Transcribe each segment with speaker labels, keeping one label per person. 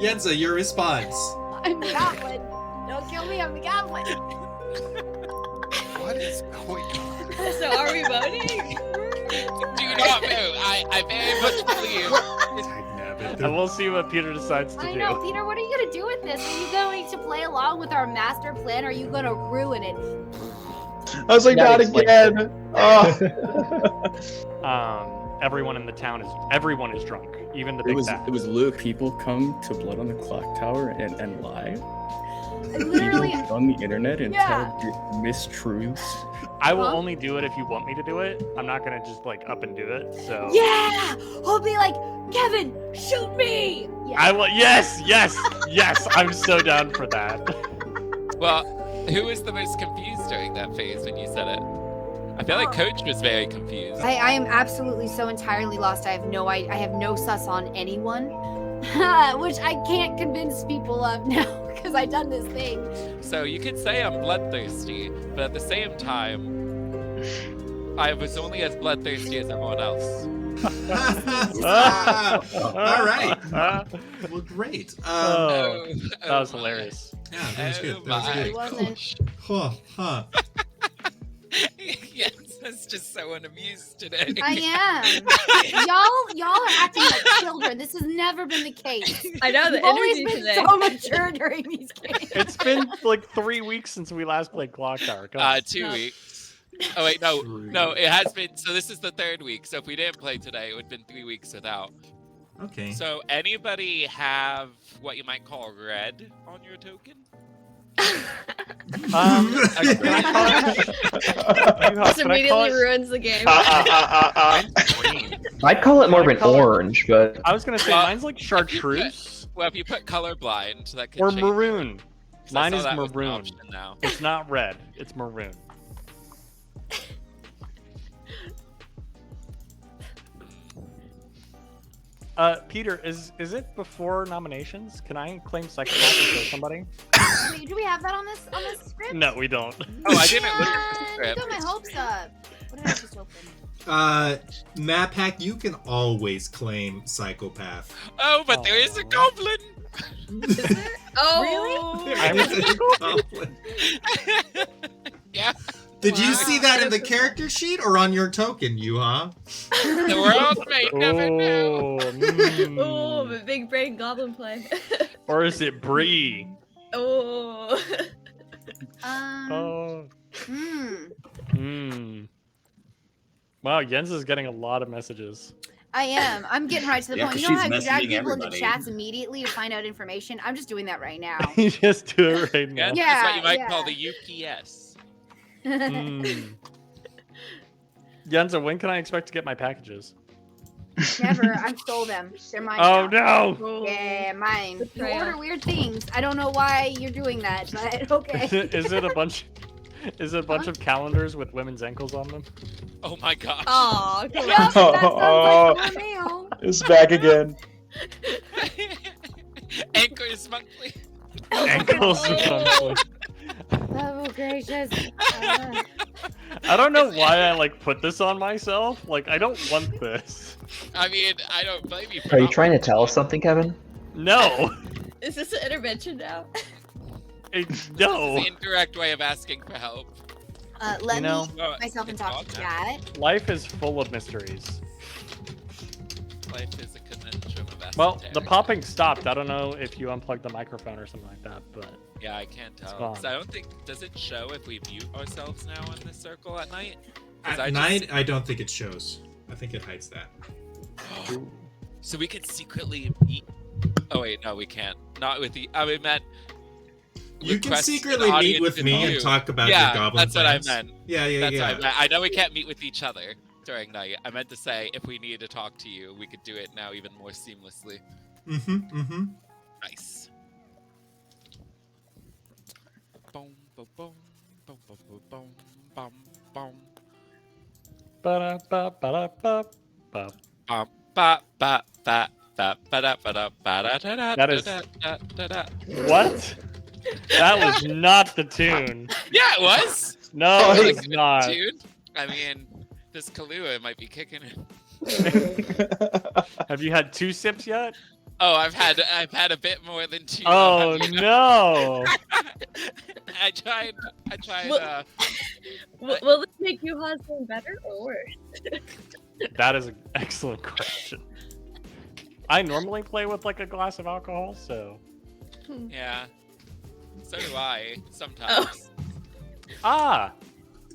Speaker 1: Yenza, your response.
Speaker 2: I'm the goblin. Don't kill me, I'm the goblin.
Speaker 3: What is going on?
Speaker 4: So are we voting?
Speaker 5: Do not move. I very much believe.
Speaker 6: And we'll see what Peter decides to
Speaker 2: I
Speaker 6: do.
Speaker 2: know, Peter, what are you gonna do with this? Are you going to play along with our master plan, or are you gonna ruin it?
Speaker 7: I was like,
Speaker 8: Yeah,
Speaker 7: not
Speaker 8: it's like-
Speaker 7: again.
Speaker 6: Everyone in the town everyone is drunk, even the big bad.
Speaker 9: It was Luke. People come to Blood on the Clocktower and lie.
Speaker 2: Literally,
Speaker 9: People on the internet and
Speaker 2: Yeah.
Speaker 9: tell mistruths.
Speaker 6: I will only do it if you want me to do it. I'm not gonna just like up and do it. So
Speaker 2: yeah! I'll be like, Kevin, shoot me! Yeah.
Speaker 6: I will. Yes. I'm so down for that.
Speaker 5: Well, who was the most confused during that phase when you said it? I feel like Coach was very confused.
Speaker 2: I am absolutely so entirely lost. I have no sus on anyone, which I can't convince people of now because I done this thing.
Speaker 5: So you could say I'm bloodthirsty, but at the same time, I was only as bloodthirsty as everyone else.
Speaker 1: All right. Well, great.
Speaker 6: That was hilarious.
Speaker 1: Yeah, that was good. That was
Speaker 5: my
Speaker 1: good.
Speaker 2: It wasn't.
Speaker 1: Huh.
Speaker 5: Yes, that's just so unamused today.
Speaker 2: I am. Y'all are acting like children. This has never been the case.
Speaker 4: I know the
Speaker 2: You've always
Speaker 4: energy
Speaker 2: been
Speaker 4: today.
Speaker 2: so mature during these games.
Speaker 6: It's been like 3 weeks since we last played Clocktower. Come on.
Speaker 5: 2
Speaker 4: No.
Speaker 5: weeks. Oh wait, no, it has been. So this is the 3rd week. So if we didn't play today, it would have been 3 weeks without.
Speaker 1: Okay.
Speaker 5: So anybody have what you might call red on your token?
Speaker 6: Can I
Speaker 4: This
Speaker 6: call
Speaker 4: immediately
Speaker 6: it?
Speaker 4: ruins the game.
Speaker 8: I'd call it more of an orange, but
Speaker 6: I was gonna say
Speaker 5: Well,
Speaker 6: mine's like chartreuse
Speaker 5: Well, if you put colorblind, that could
Speaker 6: or
Speaker 5: change.
Speaker 6: maroon.
Speaker 5: So I
Speaker 6: Mine
Speaker 5: saw
Speaker 6: is
Speaker 5: that was an
Speaker 6: maroon.
Speaker 5: option now.
Speaker 6: It's not red. It's maroon. Peter, is it before nominations? Can I claim psychopath and kill somebody?
Speaker 2: Wait, do we have that on this script?
Speaker 6: No, we don't.
Speaker 5: Oh, I didn't look at the
Speaker 2: I
Speaker 5: script.
Speaker 2: got my hopes up. What did I just open?
Speaker 1: Map Hack, you can always claim psychopath.
Speaker 5: Oh, but there is a goblin.
Speaker 4: Oh,
Speaker 1: There is a goblin.
Speaker 5: Yeah,
Speaker 1: Did you see that in the character sheet or on your token, Yuha?
Speaker 5: the world may never know.
Speaker 4: Oh, the big brain goblin play.
Speaker 6: Or is it Bree?
Speaker 4: Oh.
Speaker 6: Oh.
Speaker 2: Hmm.
Speaker 6: Wow, Jens is getting a lot of messages.
Speaker 2: I am. I'm getting right to the
Speaker 10: Yeah,
Speaker 2: point.
Speaker 10: 'cause
Speaker 2: You know how
Speaker 10: she's
Speaker 2: you drag
Speaker 10: messaging
Speaker 2: people into
Speaker 10: everybody.
Speaker 2: chats immediately to find out information? I'm just doing that right now.
Speaker 6: You just do it right now.
Speaker 5: Yeah, that's what you might call the UPS.
Speaker 6: Yenza, when can I expect to get my packages?
Speaker 2: Never. I stole them. They're mine.
Speaker 6: Oh
Speaker 2: now.
Speaker 6: no!
Speaker 2: Yeah, mine. You
Speaker 4: Betrayal.
Speaker 2: order weird things. I don't know why you're doing that, but okay.
Speaker 6: Is it a bunch? Is it a bunch of calendars with women's ankles on them?
Speaker 5: Oh my gosh.
Speaker 4: Oh,
Speaker 2: Yep,
Speaker 4: come
Speaker 2: that
Speaker 4: on.
Speaker 2: sounds like your mail.
Speaker 7: It's back again.
Speaker 5: Anchors monthly.
Speaker 6: Ankles.
Speaker 4: Oh.
Speaker 2: Oh, gracious.
Speaker 6: I don't know why I like put this on myself. Like I don't want this.
Speaker 5: I mean, I don't blame you for
Speaker 8: are you
Speaker 5: not
Speaker 8: trying to tell us something, Kevin?
Speaker 6: No.
Speaker 4: Is this an intervention now?
Speaker 6: No.
Speaker 5: This is the indirect way of asking for help.
Speaker 2: Let
Speaker 6: You know,
Speaker 2: me get myself and talk to chat.
Speaker 6: Life is full of mysteries.
Speaker 5: Life is a conundrum of
Speaker 6: Well, the
Speaker 5: esoteric.
Speaker 6: popping stopped. I don't know if you unplugged the microphone or something like that, but
Speaker 5: Yeah, I can't tell.
Speaker 6: gone.
Speaker 5: 'Cause I don't think. Does it show if we mute ourselves now in this circle at night? 'Cause
Speaker 1: At
Speaker 5: I
Speaker 1: night, I don't think it shows. I think it hides that.
Speaker 5: So we could secretly meet. Oh wait, no, we can't. Not with the. I mean, meant.
Speaker 1: You can
Speaker 5: request an
Speaker 1: secretly meet
Speaker 5: audience
Speaker 1: with me
Speaker 5: you.
Speaker 1: and talk about
Speaker 5: Yeah,
Speaker 1: your goblin
Speaker 5: that's what I
Speaker 1: plans.
Speaker 5: meant.
Speaker 1: Yeah,
Speaker 5: That's
Speaker 1: yeah.
Speaker 5: what I meant. I know we can't meet with each other during night. I meant to say if we needed to talk to you, we could do it now even more seamlessly.
Speaker 1: Mm-hmm.
Speaker 5: Nice. Boom, boom, boom, boom, boom, boom, boom, boom, boom.
Speaker 6: ba-da-ba-ba-da-ba-ba.
Speaker 5: Bum, ba, ba, ba, ba, ba-da, ba-da, ba-da-da-da,
Speaker 6: That is-
Speaker 5: da-da-da-da-da.
Speaker 6: What? That was not the tune.
Speaker 5: Yeah, it was.
Speaker 6: No,
Speaker 5: It
Speaker 6: it
Speaker 5: was
Speaker 6: was
Speaker 5: a good
Speaker 6: not.
Speaker 5: tune. I mean, this Kahlua might be kicking it.
Speaker 6: Have you had 2 sips yet?
Speaker 5: Oh, I've had a bit more than 2.
Speaker 6: Oh no!
Speaker 5: I tried.
Speaker 4: Will this make you husband better or worse?
Speaker 6: That is an excellent question. I normally play with like a glass of alcohol, so.
Speaker 5: Yeah. So do I sometimes.
Speaker 6: Ah,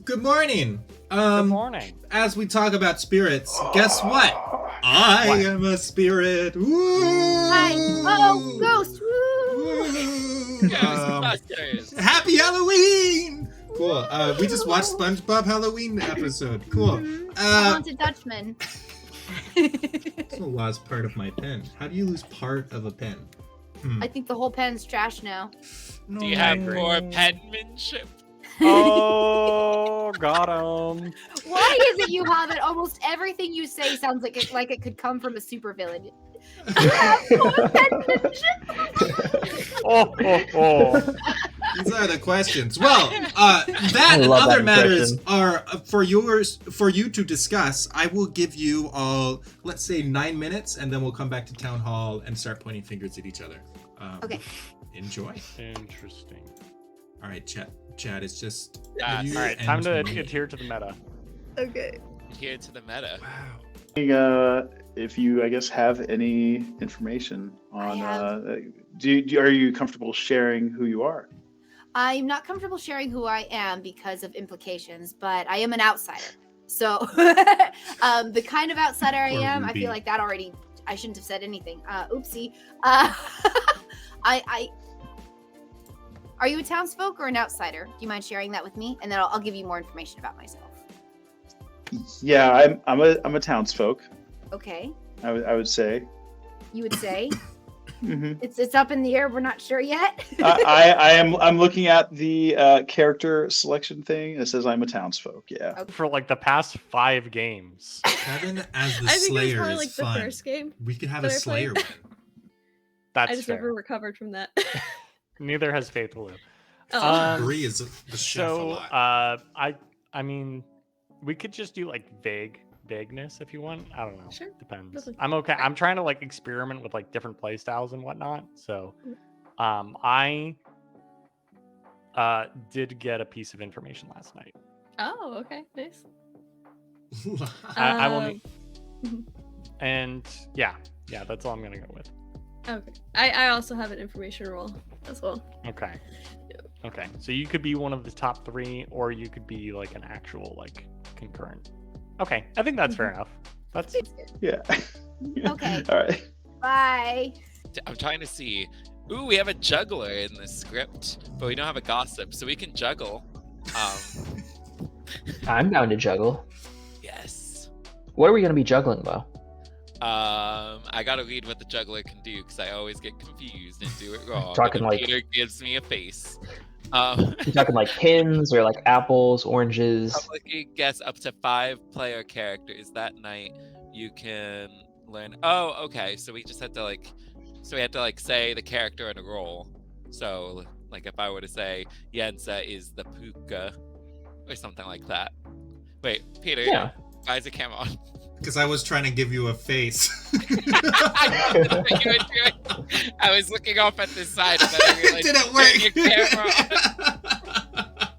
Speaker 1: Good morning.
Speaker 6: good morning.
Speaker 1: As we talk about spirits, guess what? I am a spirit. Woo!
Speaker 2: Hi. Oh, ghost. Woo!
Speaker 1: Woo!
Speaker 5: Ghostbusters.
Speaker 1: Happy Halloween! Cool. We just watched SpongeBob Halloween episode. Cool.
Speaker 2: Haunted Dutchman.
Speaker 1: I lost part of my pen. How do you lose part of a pen?
Speaker 2: I think the whole pen's trash now.
Speaker 1: No.
Speaker 5: Do you have more penmanship?
Speaker 6: Oh, got him.
Speaker 2: Why is it, Yuha, that almost everything you say sounds like it could come from a supervillain?
Speaker 6: Oh.
Speaker 1: These are the questions. Well, that and
Speaker 8: love
Speaker 1: other
Speaker 8: that
Speaker 1: matters
Speaker 8: impression.
Speaker 1: are for you to discuss. I will give you all, let's say, 9 minutes, and then we'll come back to town hall and start pointing fingers at each other.
Speaker 2: Okay.
Speaker 1: Enjoy.
Speaker 6: Interesting.
Speaker 1: All right, Chad. It's just
Speaker 5: Yes.
Speaker 1: you
Speaker 6: All right,
Speaker 1: and
Speaker 6: time to
Speaker 1: me.
Speaker 6: adhere to the meta.
Speaker 4: Okay.
Speaker 5: Here to the meta.
Speaker 1: Wow.
Speaker 7: If you, I guess, have any information on,
Speaker 2: I have.
Speaker 7: are you comfortable sharing who you are?
Speaker 2: I'm not comfortable sharing who I am because of implications, but I am an outsider. So the kind of outsider I
Speaker 1: Poor
Speaker 2: am, I
Speaker 1: Ruby.
Speaker 2: feel like that already, I shouldn't have said anything. Oopsie. Are you a townsfolk or an outsider? Do you mind sharing that with me? And then I'll give you more information about myself.
Speaker 7: Yeah, I'm a townsfolk.
Speaker 2: Okay.
Speaker 7: I would say.
Speaker 2: You would say
Speaker 7: hmm
Speaker 2: it's up in the air. We're not sure yet.
Speaker 7: I'm looking at the character selection thing. It says I'm a townsfolk. Yeah.
Speaker 6: For like the past 5 games.
Speaker 1: Kevin as the
Speaker 4: I think it was
Speaker 1: Slayer
Speaker 4: probably
Speaker 1: is
Speaker 4: like the
Speaker 1: fun.
Speaker 4: first game.
Speaker 1: We could have
Speaker 4: that
Speaker 1: a
Speaker 4: I
Speaker 1: Slayer
Speaker 4: played.
Speaker 1: win.
Speaker 6: That's
Speaker 4: I just
Speaker 6: fair.
Speaker 4: never recovered from that.
Speaker 6: Neither has Faithful.
Speaker 4: Oh.
Speaker 1: Bree is the chef a
Speaker 6: So,
Speaker 1: lot.
Speaker 6: I mean, we could just do like vagueness if you want. I don't know.
Speaker 4: Sure.
Speaker 6: Depends.
Speaker 4: Lovely.
Speaker 6: I'm okay. I'm trying to like experiment with like different play styles and whatnot. So, I did get a piece of information last night.
Speaker 4: Oh, okay, nice.
Speaker 6: I will
Speaker 4: Um,
Speaker 6: need, and yeah, that's all I'm gonna go with.
Speaker 4: Okay. I also have an information roll as well.
Speaker 6: Okay. Okay. So you could be one of the top 3, or you could be like an actual like concurrent. Okay, I think that's fair enough. That's
Speaker 7: Yeah.
Speaker 2: Okay.
Speaker 7: All right.
Speaker 2: Bye.
Speaker 5: I'm trying to see. Ooh, we have a juggler in the script, but we don't have a gossip, so we can juggle.
Speaker 8: I'm down to juggle.
Speaker 5: Yes.
Speaker 8: What are we gonna be juggling though?
Speaker 5: I gotta read what the juggler can do because I always get confused and do it wrong.
Speaker 8: Talking
Speaker 5: and then
Speaker 8: like-
Speaker 5: Peter gives me a face.
Speaker 8: You talking like pins or like apples, oranges?
Speaker 5: Publicly guess up to 5 player characters that night. You can learn. Oh, okay. So we just had to like. So we had to like say the character and a role. So like if I were to say Yensa is the puka, or something like that. Wait, Peter.
Speaker 8: Yeah.
Speaker 5: Why is the camera on?
Speaker 1: Because I was trying to give you a face.
Speaker 5: I was looking off at this side and then I
Speaker 1: It
Speaker 5: realized
Speaker 1: didn't
Speaker 5: turn your
Speaker 1: work.
Speaker 5: camera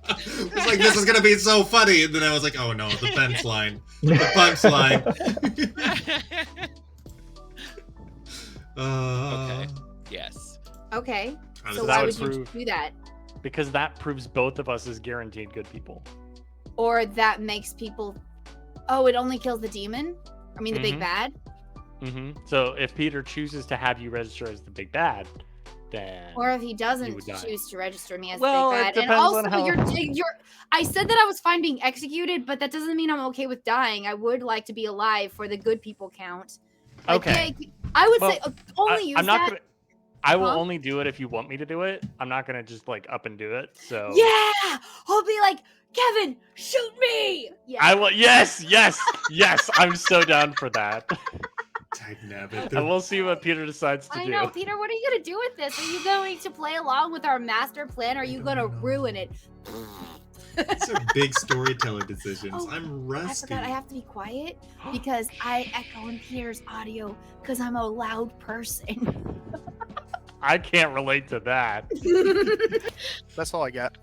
Speaker 1: I was like, this is gonna be so funny, and then I was like, oh no, the punchline, the punchline.
Speaker 5: Okay. Yes.
Speaker 2: Okay.
Speaker 1: How
Speaker 2: So
Speaker 1: does
Speaker 6: that
Speaker 2: why
Speaker 6: would
Speaker 2: would you
Speaker 6: prove-
Speaker 2: do that?
Speaker 6: because that proves both of us as guaranteed good people.
Speaker 2: Or that makes people. Oh, it only kills the demon. I mean, the big
Speaker 6: Mhm.
Speaker 2: bad.
Speaker 6: So if Peter chooses to have you register as the big bad, then
Speaker 2: Or if he doesn't
Speaker 6: would die.
Speaker 2: choose to register me as
Speaker 6: Well,
Speaker 2: the
Speaker 6: it
Speaker 2: big bad. And
Speaker 6: depends
Speaker 2: also,
Speaker 6: on how-
Speaker 2: you're. I said that I was fine being executed, but that doesn't mean I'm okay with dying. I would like to be alive for the good people count. Like,
Speaker 6: Okay.
Speaker 2: hey, I would
Speaker 6: Well,
Speaker 2: say only use
Speaker 6: I'm not
Speaker 2: that.
Speaker 6: gonna. I will
Speaker 2: Huh?
Speaker 6: only do it if you want me to do it. I'm not gonna just like up and do it. So
Speaker 2: Yeah, I'll be like, Kevin, shoot me. Yeah.
Speaker 6: I will. Yes. I'm so down for that.
Speaker 1: Tag nabbit.
Speaker 6: And we'll see what Peter decides to
Speaker 2: I
Speaker 6: do.
Speaker 2: know, Peter. What are you gonna do with this? Are you going to play along with our master plan? Or are you gonna ruin it?
Speaker 1: These are big storyteller decisions.
Speaker 2: Oh,
Speaker 1: I'm
Speaker 2: I
Speaker 1: rusty.
Speaker 2: forgot I have to be quiet because I echo and Peter's audio because I'm a loud person.
Speaker 6: I can't relate to that.
Speaker 3: That's all I got.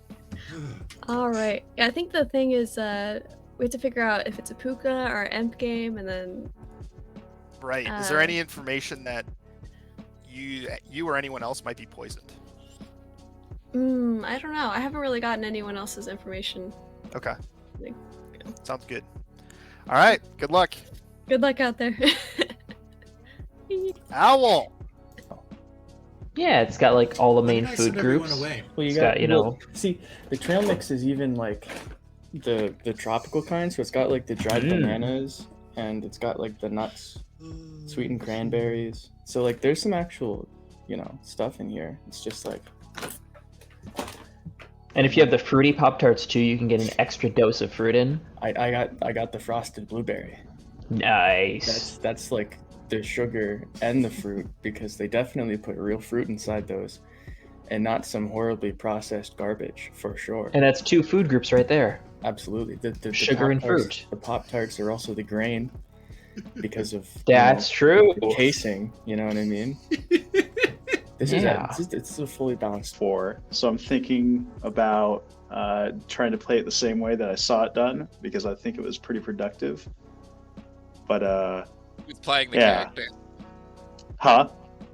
Speaker 4: All right. Yeah, I think the thing is, we have to figure out if it's a puka or end game, and then
Speaker 3: Right. Is there any information that you or anyone else might be poisoned?
Speaker 4: I don't know. I haven't really gotten anyone else's information.
Speaker 3: Okay.
Speaker 4: Like,
Speaker 3: Sounds good. All right. Good luck.
Speaker 4: Good luck out there.
Speaker 3: Owl.
Speaker 8: Yeah, it's got like all the
Speaker 1: Why
Speaker 8: main
Speaker 1: did I
Speaker 8: food
Speaker 1: send everyone
Speaker 8: groups.
Speaker 1: away?
Speaker 9: Well,
Speaker 8: It's got, you know,
Speaker 9: see, the trail mix is even like the tropical kind, so it's got like the dried bananas and it's got like the nuts, sweetened cranberries. So like there's some actual, stuff in here. It's just like
Speaker 8: and if you have the fruity Pop Tarts too, you can get an extra dose of fruit in.
Speaker 9: I got the frosted blueberry.
Speaker 8: Nice.
Speaker 9: That's like the sugar and the fruit because they definitely put real fruit inside those and not some horribly processed garbage for sure.
Speaker 8: And that's 2 food groups right there.
Speaker 9: Absolutely. The
Speaker 8: Sugar and
Speaker 9: Pop-Tarts-
Speaker 8: fruit.
Speaker 9: The Pop-Tarts are also the grain because of
Speaker 8: That's true.
Speaker 9: the casing, you know what I mean? This
Speaker 8: Yeah.
Speaker 9: is it's a fully balanced.
Speaker 7: 4. So I'm thinking about trying to play it the same way that I saw it done because I think it was pretty productive. But
Speaker 5: Who's playing the
Speaker 7: Yeah.
Speaker 5: character?
Speaker 7: huh?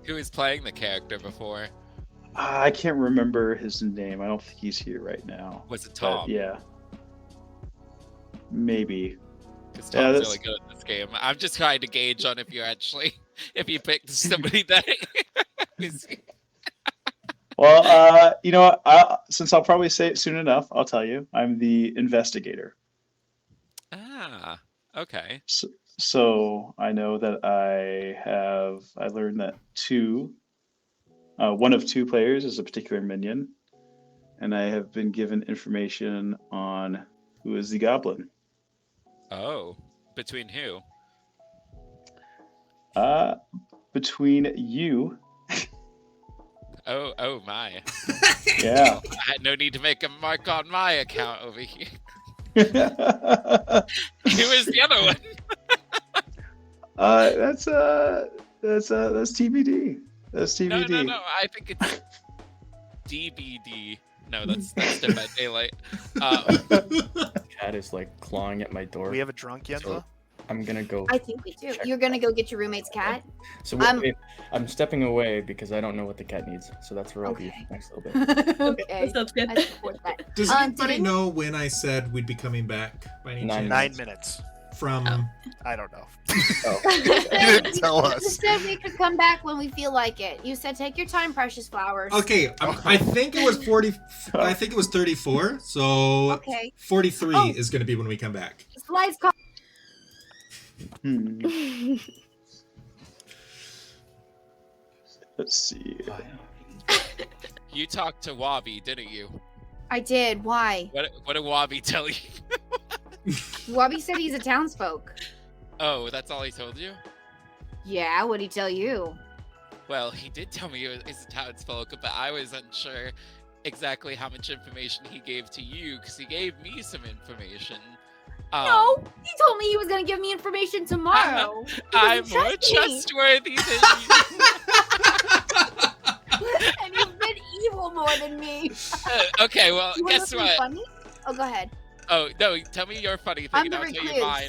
Speaker 5: Who is playing the character before?
Speaker 7: I can't remember his name. I don't think he's here right now.
Speaker 5: Was it
Speaker 7: But,
Speaker 5: Tom?
Speaker 7: yeah. Maybe.
Speaker 5: Because
Speaker 7: Yeah,
Speaker 5: Tom's
Speaker 7: that's-
Speaker 5: really good at this game. I'm just trying to gauge on if you picked somebody that is.
Speaker 7: Well, you know what? Since I'll probably say it soon enough, I'll tell you. I'm the investigator.
Speaker 5: Ah, okay.
Speaker 7: So I know that I learned that one of 2 players is a particular minion, and I have been given information on who is the goblin.
Speaker 5: Oh, between who?
Speaker 7: Between you,
Speaker 5: Oh my.
Speaker 7: yeah.
Speaker 5: I had no need to make a mark on my account over here.
Speaker 7: Who
Speaker 5: Who is the other one?
Speaker 7: That's TBD. That's TBD.
Speaker 5: No. I think it's DBD. No, that's Dead by Daylight.
Speaker 9: Cat is like clawing at my door.
Speaker 3: Do we have a drunk yet?
Speaker 9: So I'm gonna go.
Speaker 2: I think we do. You're gonna go get your roommate's cat?
Speaker 9: So wait, I'm stepping away because I don't know what the cat needs. So that's where I'll be
Speaker 2: Okay.
Speaker 9: next little bit.
Speaker 2: Okay.
Speaker 4: That sounds good.
Speaker 2: I support that.
Speaker 1: Does
Speaker 2: did
Speaker 1: anybody
Speaker 2: any-
Speaker 1: know when I said we'd be coming back by any
Speaker 9: 9
Speaker 1: chance?
Speaker 3: 9 minutes.
Speaker 1: From
Speaker 3: I don't know.
Speaker 9: Oh.
Speaker 3: You didn't tell
Speaker 2: You
Speaker 3: us.
Speaker 2: said we could come back when we feel like it. You said take your time, precious flowers.
Speaker 1: Okay, I think it was 40. I think it was 34. So
Speaker 2: Okay.
Speaker 1: 43
Speaker 2: Oh.
Speaker 1: is going to be when we come back.
Speaker 2: Slice call.
Speaker 7: Let's see.
Speaker 5: You talked to Wabi, didn't you?
Speaker 2: I did. Why?
Speaker 5: What did Wabi tell you?
Speaker 2: Wabi said he's a townsfolk.
Speaker 5: Oh, that's all he told you?
Speaker 2: Yeah, what'd he tell you?
Speaker 5: Well, he did tell me he's a townsfolk, but I was unsure exactly how much information he gave to you, because he gave me some information.
Speaker 2: No, he told me he was gonna give me information tomorrow. He
Speaker 5: I'm
Speaker 2: doesn't
Speaker 5: more
Speaker 2: trust me.
Speaker 5: trustworthy than you.
Speaker 2: And you've been evil more than me.
Speaker 5: Okay, well,
Speaker 2: You wanna
Speaker 5: guess
Speaker 2: know
Speaker 5: what?
Speaker 2: something funny? Oh, go ahead.
Speaker 5: Oh, no, tell me your funny thing,
Speaker 2: I'm
Speaker 5: and
Speaker 2: the
Speaker 5: I'll tell you
Speaker 2: recluse.
Speaker 5: mine.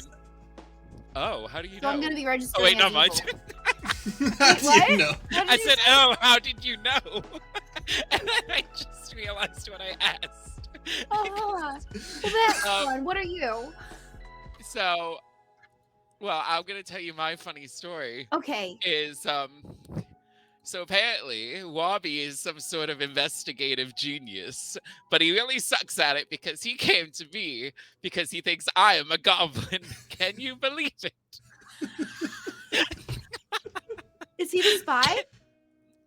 Speaker 5: Oh, how do you
Speaker 2: So
Speaker 5: know?
Speaker 2: I'm gonna be
Speaker 5: Oh,
Speaker 2: registering
Speaker 5: wait, no,
Speaker 2: as
Speaker 5: mine.
Speaker 2: evil.
Speaker 1: How do
Speaker 2: what?
Speaker 1: you know?
Speaker 2: What did
Speaker 5: I
Speaker 2: you
Speaker 5: said,
Speaker 2: say?
Speaker 5: oh, how did you know? And then I just realized what I asked.
Speaker 2: Well, that's
Speaker 5: Um,
Speaker 2: fun. What are you?
Speaker 5: So, well, I'm gonna tell you my funny story.
Speaker 2: Okay.
Speaker 5: Is so apparently Wabi is some sort of investigative genius, but he really sucks at it because he came to me because he thinks I am a goblin. Can you believe it?
Speaker 2: Is he the spy?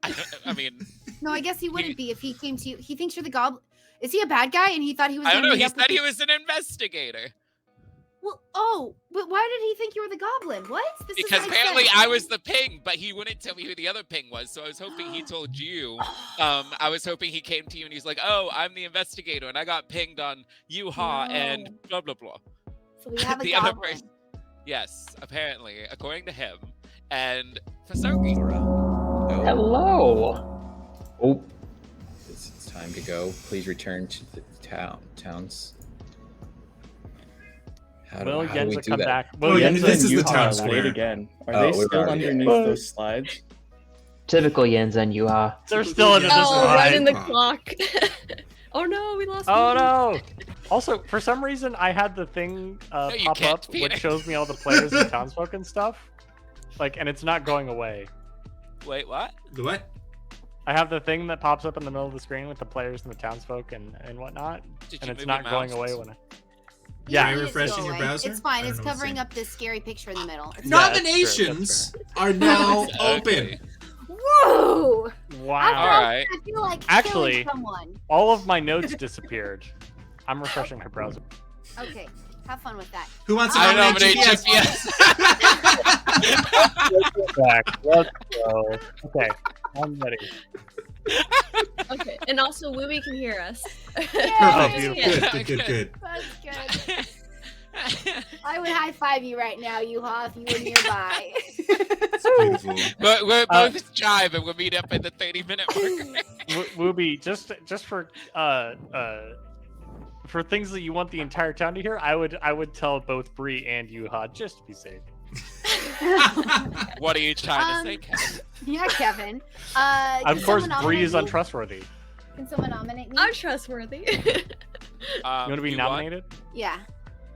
Speaker 5: I mean,
Speaker 2: No, I guess he wouldn't be if he came to you. He thinks you're the goblin. Is he a bad guy and he thought he was
Speaker 5: I
Speaker 2: gonna
Speaker 5: don't know.
Speaker 2: meet
Speaker 5: He
Speaker 2: up with
Speaker 5: said he
Speaker 2: you?
Speaker 5: was an investigator.
Speaker 2: But why did he think you were the goblin? What? This
Speaker 5: Because
Speaker 2: doesn't make
Speaker 5: apparently
Speaker 2: sense.
Speaker 5: I was the ping, but he wouldn't tell me who the other ping was. So I was hoping he told you. I was hoping he came to you and he's like, "Oh, I'm the investigator, and I got pinged on Yuha and blah blah blah."
Speaker 2: So we have a
Speaker 5: The other
Speaker 2: goblin.
Speaker 5: person. Yes, apparently, according to him. And for some reason,
Speaker 8: Hello. Oh,
Speaker 10: It's time to go. Please return to the towns. How do we
Speaker 6: Yenza
Speaker 10: do
Speaker 6: come
Speaker 10: that?
Speaker 6: back?
Speaker 9: Oh,
Speaker 6: Will
Speaker 9: yeah,
Speaker 6: Yenza
Speaker 9: this is
Speaker 6: and
Speaker 9: the
Speaker 6: Yuha
Speaker 9: town
Speaker 6: are
Speaker 9: square.
Speaker 6: late
Speaker 9: Wait again. Are
Speaker 10: Oh,
Speaker 9: they
Speaker 10: we're
Speaker 9: still
Speaker 10: already
Speaker 9: underneath
Speaker 10: at-
Speaker 9: those slides?
Speaker 8: typical Yenza and Yuha.
Speaker 6: They're still under the
Speaker 4: Oh,
Speaker 6: slide.
Speaker 4: right in the clock. Oh no, we lost.
Speaker 6: Oh
Speaker 4: Ruby.
Speaker 6: no! Also, for some reason, I had the thing
Speaker 5: you
Speaker 6: pop
Speaker 5: can't
Speaker 6: up
Speaker 5: beat
Speaker 6: which
Speaker 5: it.
Speaker 6: shows me all the players and townsfolk and stuff. Like, and it's not going away.
Speaker 5: wait, what?
Speaker 1: The what?
Speaker 6: I have the thing that pops up in the middle of the screen with the players and the townsfolk and whatnot,
Speaker 5: Did
Speaker 6: and
Speaker 5: you
Speaker 6: it's
Speaker 5: move
Speaker 6: not
Speaker 5: your
Speaker 6: going
Speaker 5: mouse?
Speaker 6: away when I.
Speaker 1: Yeah,
Speaker 2: You
Speaker 1: you're
Speaker 2: need it to
Speaker 1: refreshing
Speaker 2: go
Speaker 1: your
Speaker 2: away.
Speaker 1: browser?
Speaker 2: It's fine.
Speaker 1: I
Speaker 2: It's
Speaker 1: don't know what's
Speaker 2: covering
Speaker 1: saying.
Speaker 2: up this scary picture in the middle. It's
Speaker 6: Yeah, that's
Speaker 1: Nominations
Speaker 6: true,
Speaker 1: are now open.
Speaker 5: Okay.
Speaker 2: Woo!
Speaker 6: Wow.
Speaker 2: After
Speaker 5: All right.
Speaker 2: I feel like
Speaker 6: Actually-
Speaker 2: killing someone.
Speaker 6: All of my notes disappeared. I'm refreshing my browser.
Speaker 2: Okay, have fun with that.
Speaker 1: Who wants to
Speaker 5: I
Speaker 1: nominate
Speaker 5: nominate
Speaker 1: GPS?
Speaker 5: GPS.
Speaker 6: Back. Let's go. Okay, I'm ready.
Speaker 4: Okay, and also Wooby can hear us.
Speaker 1: Perfect.
Speaker 6: beautiful.
Speaker 1: Good.
Speaker 2: That's good. I would high five you right now, Yuha, if you were nearby.
Speaker 1: Beautiful.
Speaker 5: We're both jive and we'll meet up in the 30-minute mark.
Speaker 6: Wooby, just for things that you want the entire town to hear, I would tell both Bree and Yuha just to be safe.
Speaker 5: What are you trying to say, Kevin?
Speaker 2: Yeah, Kevin.
Speaker 6: Of course,
Speaker 2: someone
Speaker 6: Bree is
Speaker 2: nominate me?
Speaker 6: untrustworthy.
Speaker 2: Can someone nominate me?
Speaker 4: I'm trustworthy.
Speaker 6: You want to be
Speaker 5: you
Speaker 6: nominated?
Speaker 2: Yeah,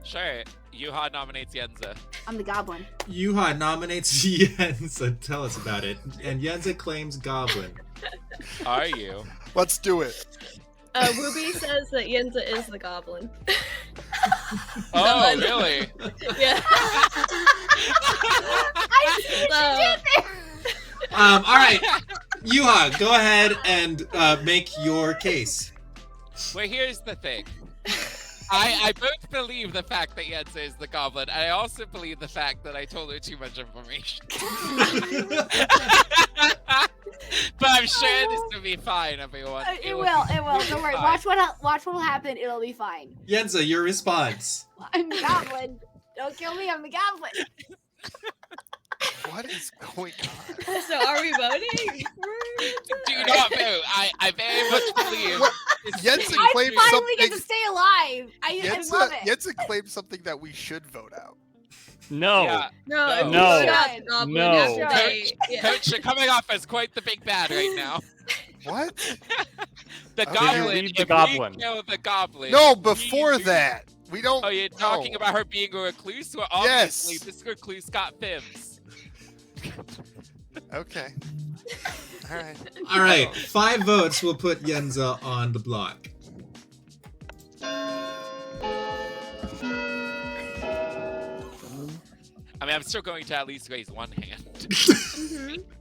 Speaker 5: Sure. Yuha nominates Yenza.
Speaker 2: I'm the goblin.
Speaker 1: Yuha nominates Yenza. Tell us about it. And Yenza claims Goblin.
Speaker 5: Are you?
Speaker 3: Let's do it.
Speaker 4: Wooby says that Yenza is the goblin.
Speaker 5: Oh, really?
Speaker 4: Yeah.
Speaker 2: I see what you did there.
Speaker 1: All right. Yuha, go ahead and make your case.
Speaker 5: Well, here's the thing. I both believe the fact that Yenza is the goblin, and I also believe the fact that I told her too much information. But I'm sure this will be fine, everyone.
Speaker 2: It will. Don't worry.
Speaker 5: Fine.
Speaker 2: Watch what will happen. It'll be fine.
Speaker 1: Yenza, your response.
Speaker 2: I'm the goblin. Don't kill me. I'm the goblin.
Speaker 3: What is going on?
Speaker 4: So are we voting?
Speaker 5: Do not vote. I very much believe. this
Speaker 3: Yenza
Speaker 5: is
Speaker 2: I
Speaker 3: claimed
Speaker 2: finally get
Speaker 3: something.
Speaker 2: to stay alive. I love it.
Speaker 3: Yenza claimed something that we should vote out.
Speaker 6: No.
Speaker 5: Yeah.
Speaker 4: No.
Speaker 5: No.
Speaker 4: Shut the goblin
Speaker 6: No.
Speaker 4: after they- yeah.
Speaker 5: Coach, you're coming off as quite the big bad right now.
Speaker 3: What?
Speaker 5: The
Speaker 3: Okay.
Speaker 5: goblin.
Speaker 6: Leave the
Speaker 5: if
Speaker 6: goblin.
Speaker 5: we kill the goblin.
Speaker 3: No,
Speaker 5: we
Speaker 3: before
Speaker 5: lose.
Speaker 3: that. We don't.
Speaker 5: Oh, you're talking
Speaker 3: no.
Speaker 5: about her being a recluse? Well,
Speaker 3: Yes.
Speaker 5: obviously, this recluse got fims.
Speaker 3: Okay. All right.
Speaker 1: All right. 5 votes will put Yenza on the block.
Speaker 5: I mean, I'm still going to at least raise one hand.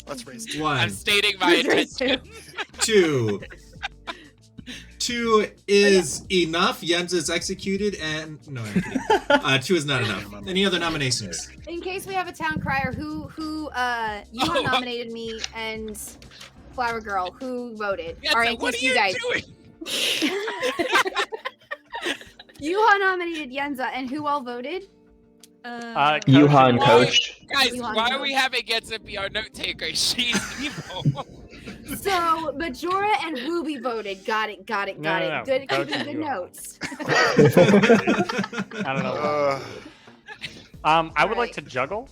Speaker 3: Let's raise two.
Speaker 1: 1,
Speaker 5: I'm stating my intention.
Speaker 1: 2. 2 is enough. Yenza's executed, and no, I'm kidding. 2 is not enough. Any other nominations?
Speaker 2: In case we have a town crier, who Yuha
Speaker 5: Oh.
Speaker 2: nominated me and Flower Girl, who voted?
Speaker 5: Yenza,
Speaker 2: All right,
Speaker 5: what are
Speaker 2: just
Speaker 5: you
Speaker 2: guys.
Speaker 5: doing?
Speaker 2: Yuha nominated Yenza, and who all voted?
Speaker 6: Coach
Speaker 8: Yuha and
Speaker 6: and
Speaker 8: Coach.
Speaker 5: Guys,
Speaker 2: Yuha
Speaker 5: why are
Speaker 2: knows.
Speaker 5: we having Yenza be our note taker? She's evil.
Speaker 2: So Majora and Wooby voted. Got it.
Speaker 6: No.
Speaker 2: Good,
Speaker 6: Coach
Speaker 2: good
Speaker 6: and Yuha.
Speaker 2: notes.
Speaker 6: I don't know. I would like
Speaker 2: Alright.
Speaker 6: to juggle.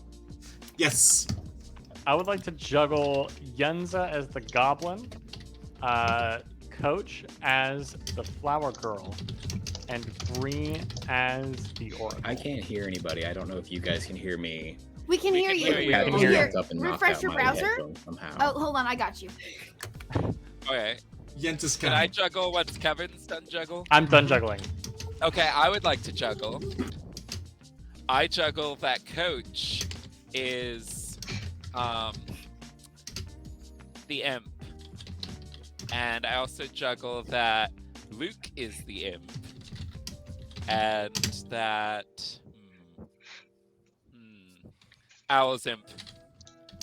Speaker 1: Yes.
Speaker 6: I would like to juggle Yenza as the goblin, Coach as the flower girl, and Bree as the oracle.
Speaker 10: I can't hear anybody. I don't know if you guys can hear me.
Speaker 2: We can
Speaker 5: We
Speaker 2: hear
Speaker 5: can
Speaker 2: you.
Speaker 5: hear you.
Speaker 10: I
Speaker 5: Yeah,
Speaker 10: can
Speaker 5: we'll
Speaker 10: hear
Speaker 2: Here,
Speaker 10: it up and knock
Speaker 2: refresh
Speaker 10: out
Speaker 2: your
Speaker 10: my
Speaker 2: browser.
Speaker 10: headphones somehow.
Speaker 2: Oh, hold on. I got you.
Speaker 5: Okay.
Speaker 1: Yenza's
Speaker 5: Can I
Speaker 1: count.
Speaker 5: juggle once Kevin's done juggle?
Speaker 6: I'm done juggling.
Speaker 5: Okay, I would like to juggle. I juggle that Coach is the imp. And I also juggle that Luke is the imp. And that Owl's imp.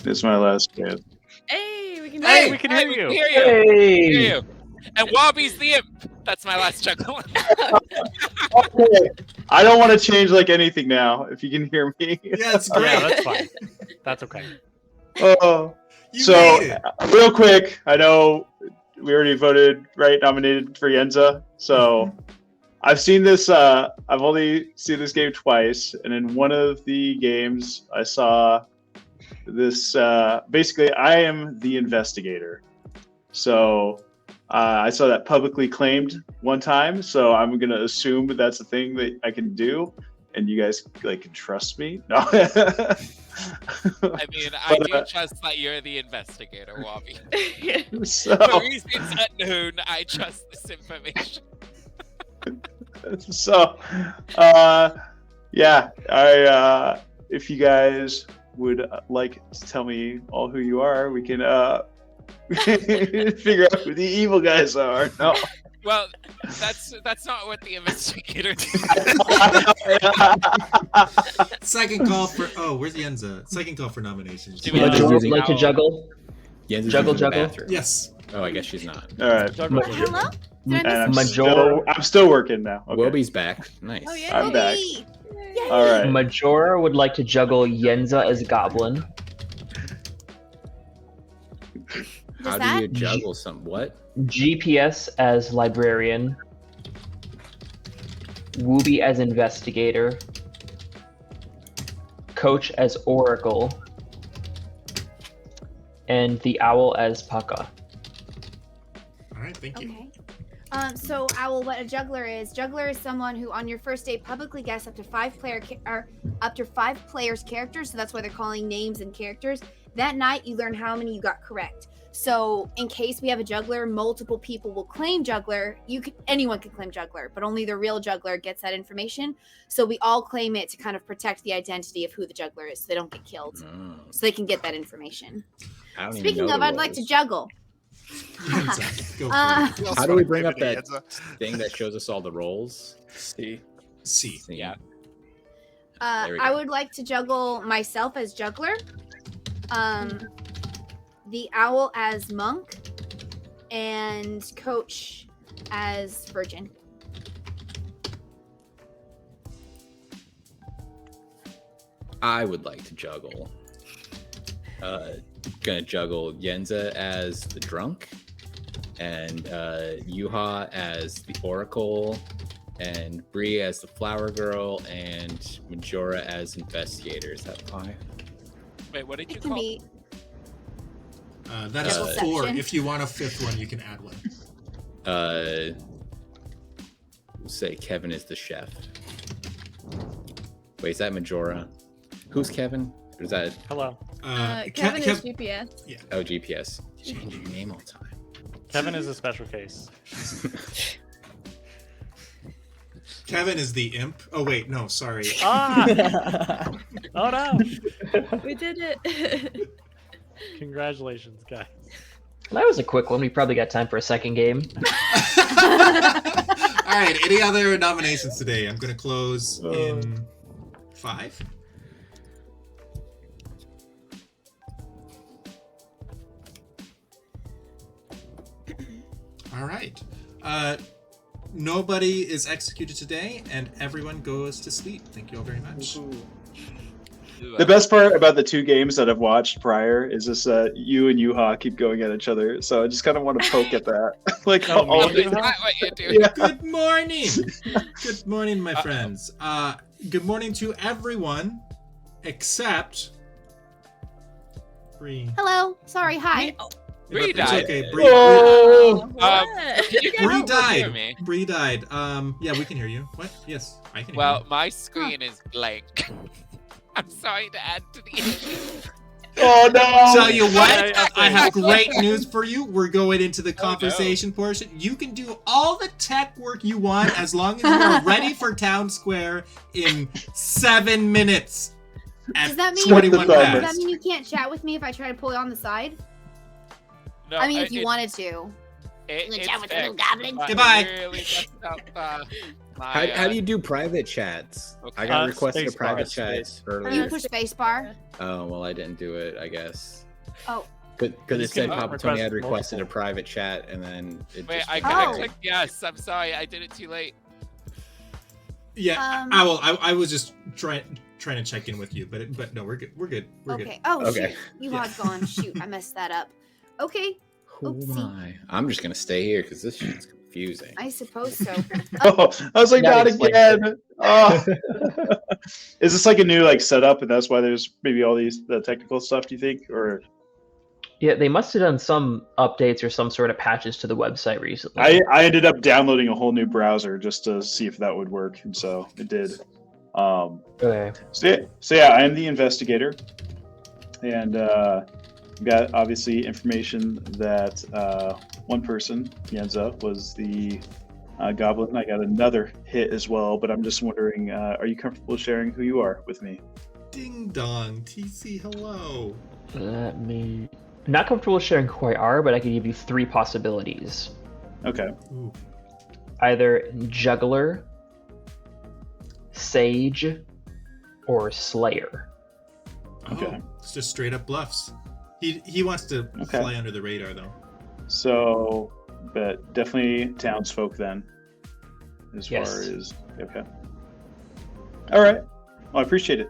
Speaker 7: This is my last chance.
Speaker 4: Hey, we can do
Speaker 6: Hey,
Speaker 4: it.
Speaker 6: we can
Speaker 5: Hey,
Speaker 6: hear
Speaker 5: we
Speaker 6: you.
Speaker 5: can hear you. We can
Speaker 8: Hey!
Speaker 5: hear you. And Wobby's the imp. That's my last juggle.
Speaker 7: Okay. I don't want to change like anything now. If you can hear me.
Speaker 1: Yeah, it's great.
Speaker 6: Yeah, that's fine. That's okay.
Speaker 7: Oh.
Speaker 1: You
Speaker 7: So,
Speaker 1: made it.
Speaker 7: real quick, I know we already voted, right? Nominated for Yenza. So, I've seen this. I've only seen this game twice, and in one of the games, I saw this. Basically, I am the investigator. So, I saw that publicly claimed one time. So, I'm gonna assume that's a thing that I can do, and you guys like can trust me. No.
Speaker 5: I mean, I
Speaker 7: But,
Speaker 5: do trust that you're the investigator, Wobby.
Speaker 7: So,
Speaker 5: For reasons unknown, I trust this information.
Speaker 7: so, yeah, if you guys would like to tell me all who you are, we can figure out who the evil guys are. No.
Speaker 5: Well, that's not what the investigator did.
Speaker 1: Second call for. Oh, where's Yenza? Second call for nominations.
Speaker 5: Do we
Speaker 8: Would
Speaker 5: have
Speaker 8: you
Speaker 10: using
Speaker 8: like to
Speaker 5: Owl?
Speaker 8: juggle?
Speaker 10: Yen's
Speaker 8: Juggle,
Speaker 10: using the
Speaker 8: juggle.
Speaker 10: bathroom.
Speaker 1: Yes.
Speaker 10: Oh, I guess she's not.
Speaker 7: All right.
Speaker 6: Juggle,
Speaker 4: But
Speaker 6: juggle.
Speaker 2: Hello? Did
Speaker 7: And
Speaker 2: I
Speaker 7: I'm
Speaker 2: miss
Speaker 7: still working now. Okay.
Speaker 10: Wobby's back. Nice.
Speaker 4: Oh, yeah.
Speaker 7: I'm back.
Speaker 2: Yay!
Speaker 7: All right.
Speaker 8: Majora would like to juggle Yenza as Goblin.
Speaker 10: How
Speaker 2: that?
Speaker 10: do you juggle some? What?
Speaker 8: GPS as Librarian. Wooby as Investigator. Coach as Oracle. And the Owl as Paka.
Speaker 1: All right. Thank you.
Speaker 2: Okay. So Owl, what a juggler is someone who on your first day publicly guesses up to five players' characters. So that's why they're calling names and characters. That night, you learn how many you got correct. So in case we have a juggler, multiple people will claim juggler. Anyone can claim juggler, but only the real juggler gets that information. So we all claim it to kind of protect the identity of who the juggler is, so they don't get killed.
Speaker 10: Oh,
Speaker 2: So they can get that information.
Speaker 10: I don't even
Speaker 2: Speaking
Speaker 10: know
Speaker 2: of,
Speaker 10: the
Speaker 2: I'd like to
Speaker 10: rules.
Speaker 2: juggle.
Speaker 1: Yenza, go for
Speaker 2: Uh,
Speaker 1: it.
Speaker 10: How do we bring up
Speaker 3: Activity,
Speaker 10: that thing that shows us all the roles?
Speaker 9: See.
Speaker 1: C.
Speaker 5: Yeah.
Speaker 10: There we
Speaker 2: I
Speaker 10: go.
Speaker 2: would like to juggle myself as juggler, the owl as monk, and coach as virgin.
Speaker 10: I would like to juggle. Gonna juggle Yenza as the drunk, and Yuha as the Oracle, and Bree as the flower girl, and Majora as investigator. Is that 5?
Speaker 5: Wait, what did you
Speaker 2: It can
Speaker 5: call?
Speaker 2: be
Speaker 1: That is
Speaker 2: Deception.
Speaker 1: 4. If you want a 5th one, you can add one.
Speaker 10: We'll say Kevin is the chef. Wait, is that Majora? Who's Kevin? Or is that
Speaker 6: Hello.
Speaker 4: Kevin is GPS.
Speaker 10: GPS? You change your name all the time.
Speaker 6: Kevin is a special case.
Speaker 1: Kevin is the imp. Oh wait, no, sorry.
Speaker 6: Ah! Oh no!
Speaker 4: We did it.
Speaker 6: Congratulations, guys.
Speaker 8: That was a quick one. We probably got time for a second game.
Speaker 1: All right. Any other nominations today? I'm gonna close in 5. All right. Nobody is executed today, and everyone goes to sleep. Thank you all very much.
Speaker 7: The best part about the 2 games that I've watched prior is this: you and Yuha keep going at each other. So I just kind of want to poke at that. Like,
Speaker 6: Oh,
Speaker 7: all
Speaker 6: me
Speaker 5: Is
Speaker 7: of
Speaker 6: too?
Speaker 7: it.
Speaker 5: that what you're doing?
Speaker 7: Yeah.
Speaker 1: Good morning. Good morning, my friends. Good morning to everyone except Bree.
Speaker 2: hello. Sorry. Hi.
Speaker 5: Bree
Speaker 1: It's
Speaker 5: died.
Speaker 1: okay. Bree,
Speaker 8: Oh!
Speaker 4: What?
Speaker 5: Can you guys
Speaker 1: Bree
Speaker 5: not hear
Speaker 1: died.
Speaker 5: me?
Speaker 1: Bree died. Yeah, we can hear you. What? Yes, I can hear
Speaker 5: Well,
Speaker 1: you.
Speaker 5: my screen is blank. I'm sorry to add to the issue.
Speaker 7: Oh no!
Speaker 1: Tell you what,
Speaker 6: Yeah,
Speaker 1: I have great news for you. We're going into the
Speaker 5: no.
Speaker 1: conversation portion. You can do all the tech work you want as long as you are ready for Town Square in 7 minutes.
Speaker 2: Does that mean?
Speaker 1: 21
Speaker 7: Does
Speaker 2: Does
Speaker 1: past.
Speaker 2: that mean you can't chat with me if I try to pull it on the side?
Speaker 5: No,
Speaker 2: I mean, if you wanted to.
Speaker 5: It,
Speaker 2: You can
Speaker 5: it's
Speaker 2: chat with the
Speaker 5: fixed,
Speaker 2: little goblin.
Speaker 5: but
Speaker 1: Goodbye.
Speaker 5: I really messed up
Speaker 10: How do you do private chats?
Speaker 5: Okay.
Speaker 10: I got requested a
Speaker 6: space
Speaker 10: private
Speaker 6: bar,
Speaker 10: chat
Speaker 6: space.
Speaker 10: earlier.
Speaker 2: You push spacebar.
Speaker 10: Oh well, I didn't do it. I guess.
Speaker 2: Oh.
Speaker 10: Because
Speaker 6: You
Speaker 10: it said
Speaker 6: can
Speaker 10: Papa Tony had
Speaker 6: request
Speaker 10: requested a
Speaker 6: multiple.
Speaker 10: private chat, and then it
Speaker 5: Wait,
Speaker 10: just
Speaker 5: I
Speaker 2: Oh.
Speaker 5: clicked yes. I'm sorry, I did it too late.
Speaker 1: Yeah, Owl. I was just trying to check in with you, but no, we're good. We're good. We're
Speaker 2: Okay.
Speaker 1: good.
Speaker 2: Oh
Speaker 10: Okay.
Speaker 2: shoot, you had gone. Shoot, I messed that up. Okay,
Speaker 10: Oh
Speaker 2: Oopsie.
Speaker 10: my! I'm just gonna stay here because this shit's confusing.
Speaker 2: I suppose so.
Speaker 7: Oh, I was like,
Speaker 8: That
Speaker 7: not
Speaker 8: explains
Speaker 7: again. Oh. Is this like a new like setup, and that's why there's maybe all the technical stuff? Do you think, or
Speaker 8: Yeah, they must have done some updates or some sort of patches to the website recently.
Speaker 7: I ended up downloading a whole new browser just to see if that would work, and so it did.
Speaker 8: Okay.
Speaker 7: So yeah, I am the investigator, and got obviously information that one person, Yenza, was the goblin. I got another hit as well, but I'm just wondering, are you comfortable sharing who you are with me?
Speaker 1: Ding dong, TC, hello.
Speaker 8: Let me. I'm not comfortable sharing who I are, but I can give you 3 possibilities.
Speaker 7: Okay.
Speaker 1: Ooh.
Speaker 8: Either juggler, sage, or slayer.
Speaker 7: Okay.
Speaker 1: Oh, it's just straight up bluffs. He wants to
Speaker 7: Okay.
Speaker 1: fly under the radar though.
Speaker 7: So, but definitely townsfolk then, as
Speaker 8: Yes.
Speaker 7: far as okay. All right. Well, I appreciate it.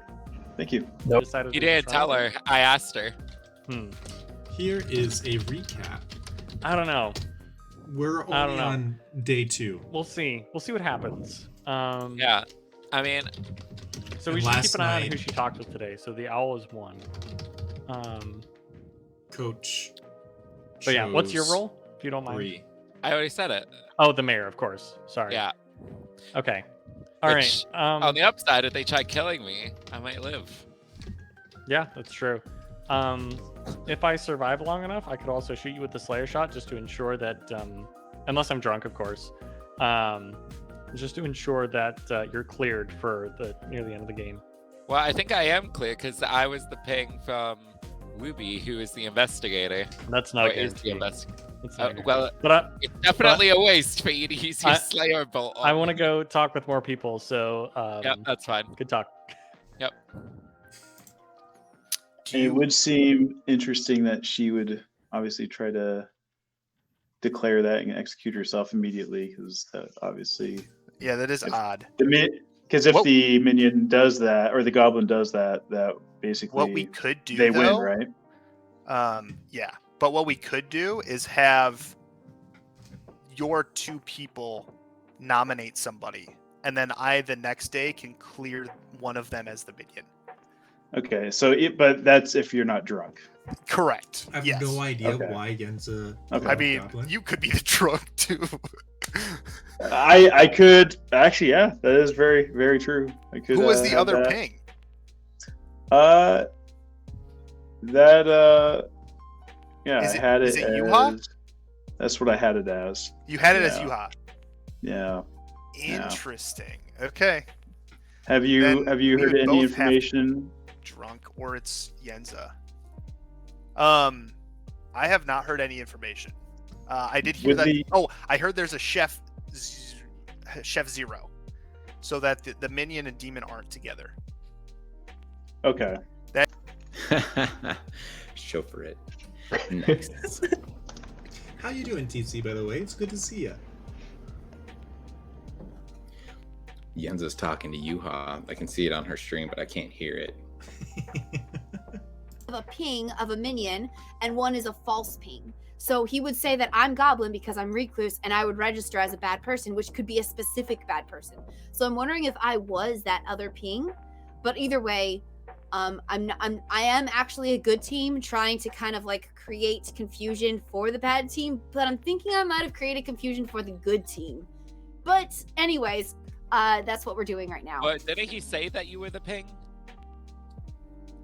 Speaker 7: Thank you.
Speaker 8: Nope.
Speaker 5: You didn't tell her. I asked her.
Speaker 1: Here is a recap.
Speaker 6: I don't know.
Speaker 1: We're
Speaker 6: I don't
Speaker 1: only
Speaker 6: know.
Speaker 1: on day 2.
Speaker 6: We'll see. We'll see what happens.
Speaker 5: Yeah. I mean,
Speaker 6: So we
Speaker 1: And
Speaker 6: should
Speaker 1: last
Speaker 6: keep an eye on who
Speaker 1: night-
Speaker 6: she talked with today. So the owl is 1.
Speaker 1: Coach.
Speaker 6: But yeah, what's your
Speaker 1: chose
Speaker 6: role, if you don't mind?
Speaker 1: 3.
Speaker 5: I already said it.
Speaker 6: Oh, the mayor, of course. Sorry.
Speaker 5: Yeah.
Speaker 6: Okay. All right.
Speaker 5: Which, on the upside, if they try killing me, I might live.
Speaker 6: Yeah, that's true. If I survive long enough, I could also shoot you with the Slayer shot just to ensure that, unless I'm drunk, of course, just to ensure that you're cleared for near the end of the game.
Speaker 5: Well, I think I am clear because I was the ping from Wooby, who is the investigator.
Speaker 6: That's not
Speaker 5: Or
Speaker 6: a
Speaker 5: is the
Speaker 6: guarantee.
Speaker 5: investigator.
Speaker 6: That's not a guarantee.
Speaker 5: Well,
Speaker 6: but
Speaker 5: it's definitely a waste for you to use your Slayer bolt.
Speaker 6: I want to go talk with more people, so
Speaker 5: Yep, that's fine.
Speaker 6: good talk.
Speaker 5: Yep.
Speaker 7: It would seem interesting that she would obviously try to declare that and execute herself immediately, because that obviously
Speaker 3: Yeah, that is odd.
Speaker 7: because if the minion does that or the goblin does that, that basically
Speaker 3: What we could do,
Speaker 7: they
Speaker 3: though,
Speaker 7: win, right?
Speaker 3: Yeah, but what we could do is have your 2 people nominate somebody, and then I the next day can clear one of them as the minion.
Speaker 7: Okay, so but that's if you're not drunk.
Speaker 3: Correct.
Speaker 1: I have
Speaker 3: yes.
Speaker 1: no idea
Speaker 7: Okay.
Speaker 1: why Yenza.
Speaker 7: Okay.
Speaker 3: I mean,
Speaker 1: Goblin.
Speaker 3: you could be the drunk too.
Speaker 7: I could actually, yeah, that is very very true. I could.
Speaker 3: Who was the
Speaker 7: have
Speaker 3: other
Speaker 7: that.
Speaker 3: ping?
Speaker 7: Yeah,
Speaker 3: Is
Speaker 7: I
Speaker 3: it-
Speaker 7: had it
Speaker 3: is it
Speaker 7: as.
Speaker 3: Yuha?
Speaker 7: That's what I had it as.
Speaker 3: You had it as
Speaker 7: Yeah.
Speaker 3: Yuha.
Speaker 7: Yeah. Yeah.
Speaker 3: Interesting. Okay.
Speaker 7: Have you
Speaker 3: Then we
Speaker 7: heard
Speaker 3: would
Speaker 7: any
Speaker 3: both have-
Speaker 7: information?
Speaker 3: Drunk or it's Yenza. I have not heard any information. I did hear
Speaker 7: With
Speaker 3: that.
Speaker 7: the-
Speaker 3: Oh, I heard there's a chef Zero, so that the minion and demon aren't together.
Speaker 7: Okay.
Speaker 10: Show for it. Next.
Speaker 1: How you doing, TC? By the way, it's good to see you.
Speaker 10: Yenza's talking to Yuha. I can see it on her stream, but I can't hear it.
Speaker 2: Of a ping of a minion, and one is a false ping. So he would say that I'm goblin because I'm recluse, and I would register as a bad person, which could be a specific bad person. So I'm wondering if I was that other ping. But either way, I am actually a good team trying to kind of like create confusion for the bad team, but I'm thinking I might have created confusion for the good team. But anyways, that's what we're doing right now.
Speaker 5: But didn't he say that you were the ping?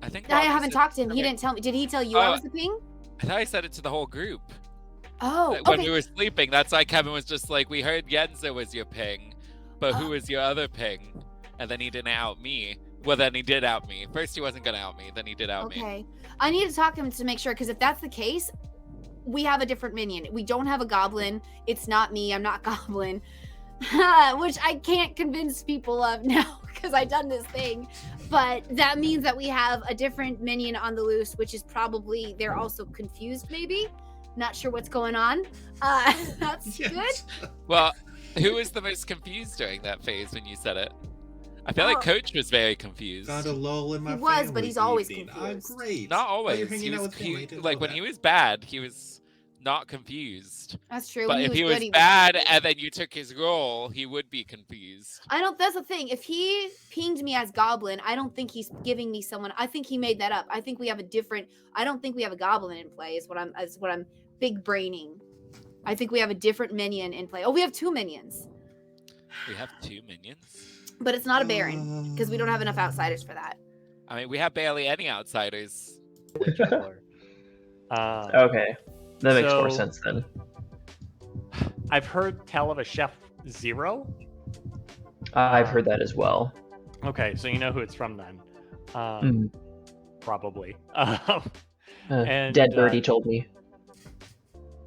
Speaker 5: I think
Speaker 2: I
Speaker 5: Robbie
Speaker 2: haven't
Speaker 5: said-
Speaker 2: talked to him. He
Speaker 5: okay.
Speaker 2: didn't tell me. Did he tell you I
Speaker 5: Oh,
Speaker 2: was the ping?
Speaker 5: I thought I said it to the whole group.
Speaker 2: Oh,
Speaker 5: When
Speaker 2: okay.
Speaker 5: we were sleeping, that's why Kevin was just like, we heard Yenza was your ping, but who was your other ping? And then he didn't out me. Well, then he did out me. First he wasn't gonna out me, then he did out me.
Speaker 2: Okay. I need to talk to him to make sure, because if that's the case, we have a different minion. We don't have a goblin. It's not me. I'm not goblin. which I can't convince people of now because I've done this thing. But that means that we have a different minion on the loose, which is probably they're also confused, maybe. Not sure what's going on. That's good.
Speaker 5: Well, who was the most confused during that phase when you said it? I feel like Coach was very confused.
Speaker 1: Found a lull in my
Speaker 2: He was, but
Speaker 1: family
Speaker 2: he's always
Speaker 1: evening.
Speaker 2: confused.
Speaker 1: Great.
Speaker 5: Not
Speaker 1: While you're
Speaker 5: always.
Speaker 1: hanging
Speaker 5: He
Speaker 1: out
Speaker 5: was
Speaker 1: with family, I didn't
Speaker 5: like
Speaker 1: know
Speaker 5: when
Speaker 1: that.
Speaker 5: he was bad, he was not confused.
Speaker 2: That's true.
Speaker 5: But
Speaker 2: When
Speaker 5: if he
Speaker 2: good,
Speaker 5: was bad and then you took his role, he would be confused.
Speaker 2: That's the thing. If he pinged me as goblin, I don't think he's giving me someone. I think he made that up. I think we have a different. I don't think we have a goblin in play. Is what I'm big braining. I think we have a different minion in play. Oh, we have 2 minions.
Speaker 5: We have 2 minions.
Speaker 2: But it's not a Baron because we don't have enough outsiders for that.
Speaker 5: I mean, we have barely any outsiders.
Speaker 6: Okay,
Speaker 8: that makes more
Speaker 6: so-
Speaker 8: sense then.
Speaker 6: I've heard tell of a Chef Zero.
Speaker 8: I've heard that as well.
Speaker 6: Okay, so you know who it's from then.
Speaker 8: Mhm.
Speaker 6: Probably.
Speaker 8: Dead birdie told me.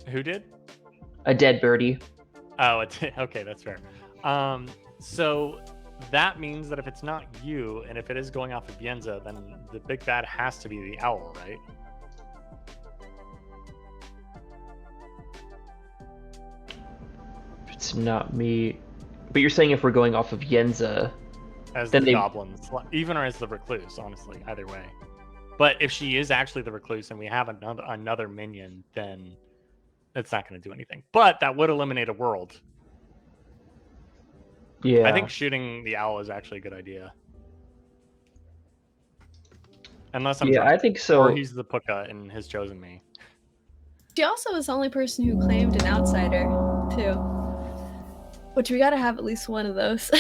Speaker 6: Who did?
Speaker 8: A dead birdie.
Speaker 6: Oh, okay, that's fair. So that means that if it's not you, and if it is going off of Yenza, then the big bad has to be the owl, right?
Speaker 8: It's not me. But you're saying if we're going off of Yenza,
Speaker 6: As
Speaker 8: then
Speaker 6: the
Speaker 8: they-
Speaker 6: goblins, even or as the recluse, honestly, either way. But if she is actually the recluse and we have another minion, then it's not going to do anything. But that would eliminate a world.
Speaker 8: yeah.
Speaker 6: I think shooting the owl is actually a good idea. Unless I'm drunk,
Speaker 8: I think so.
Speaker 6: or he's the puka and has chosen me.
Speaker 4: She also was the only person who claimed an outsider, too. Which we gotta have at least one of those.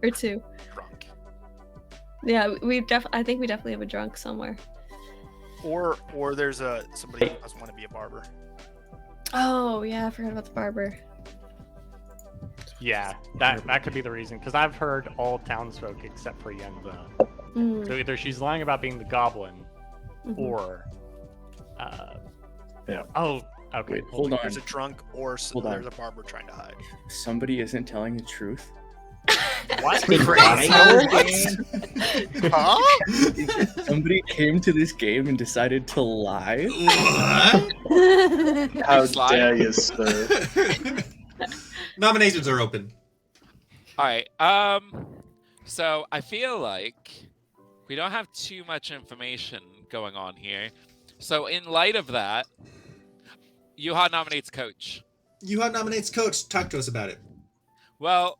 Speaker 4: Or 2.
Speaker 3: Drunk.
Speaker 4: Yeah, I think we definitely have a drunk somewhere.
Speaker 3: Or there's somebody who doesn't want to be a barber.
Speaker 4: Oh, yeah, I forgot about the barber.
Speaker 6: Yeah, that could be the reason. Because I've heard all townsfolk except for Yenza.
Speaker 4: Mm.
Speaker 6: So either she's lying about being the goblin,
Speaker 4: Mhm.
Speaker 6: or
Speaker 9: Yeah.
Speaker 6: Oh, okay.
Speaker 9: Wait, hold on.
Speaker 3: There's a drunk or
Speaker 9: Hold on.
Speaker 3: there's a barber trying to hide.
Speaker 9: Somebody isn't telling the truth.
Speaker 6: What?
Speaker 3: Huh?
Speaker 9: Somebody came to this game and decided to lie.
Speaker 1: What?
Speaker 7: How
Speaker 5: Slide.
Speaker 7: dare you, sir?
Speaker 1: Nominations are open.
Speaker 5: All right. So I feel like we don't have too much information going on here. So in light of that, Yuha nominates Coach.
Speaker 1: Yuha nominates Coach. Talk to us about it.
Speaker 5: Well,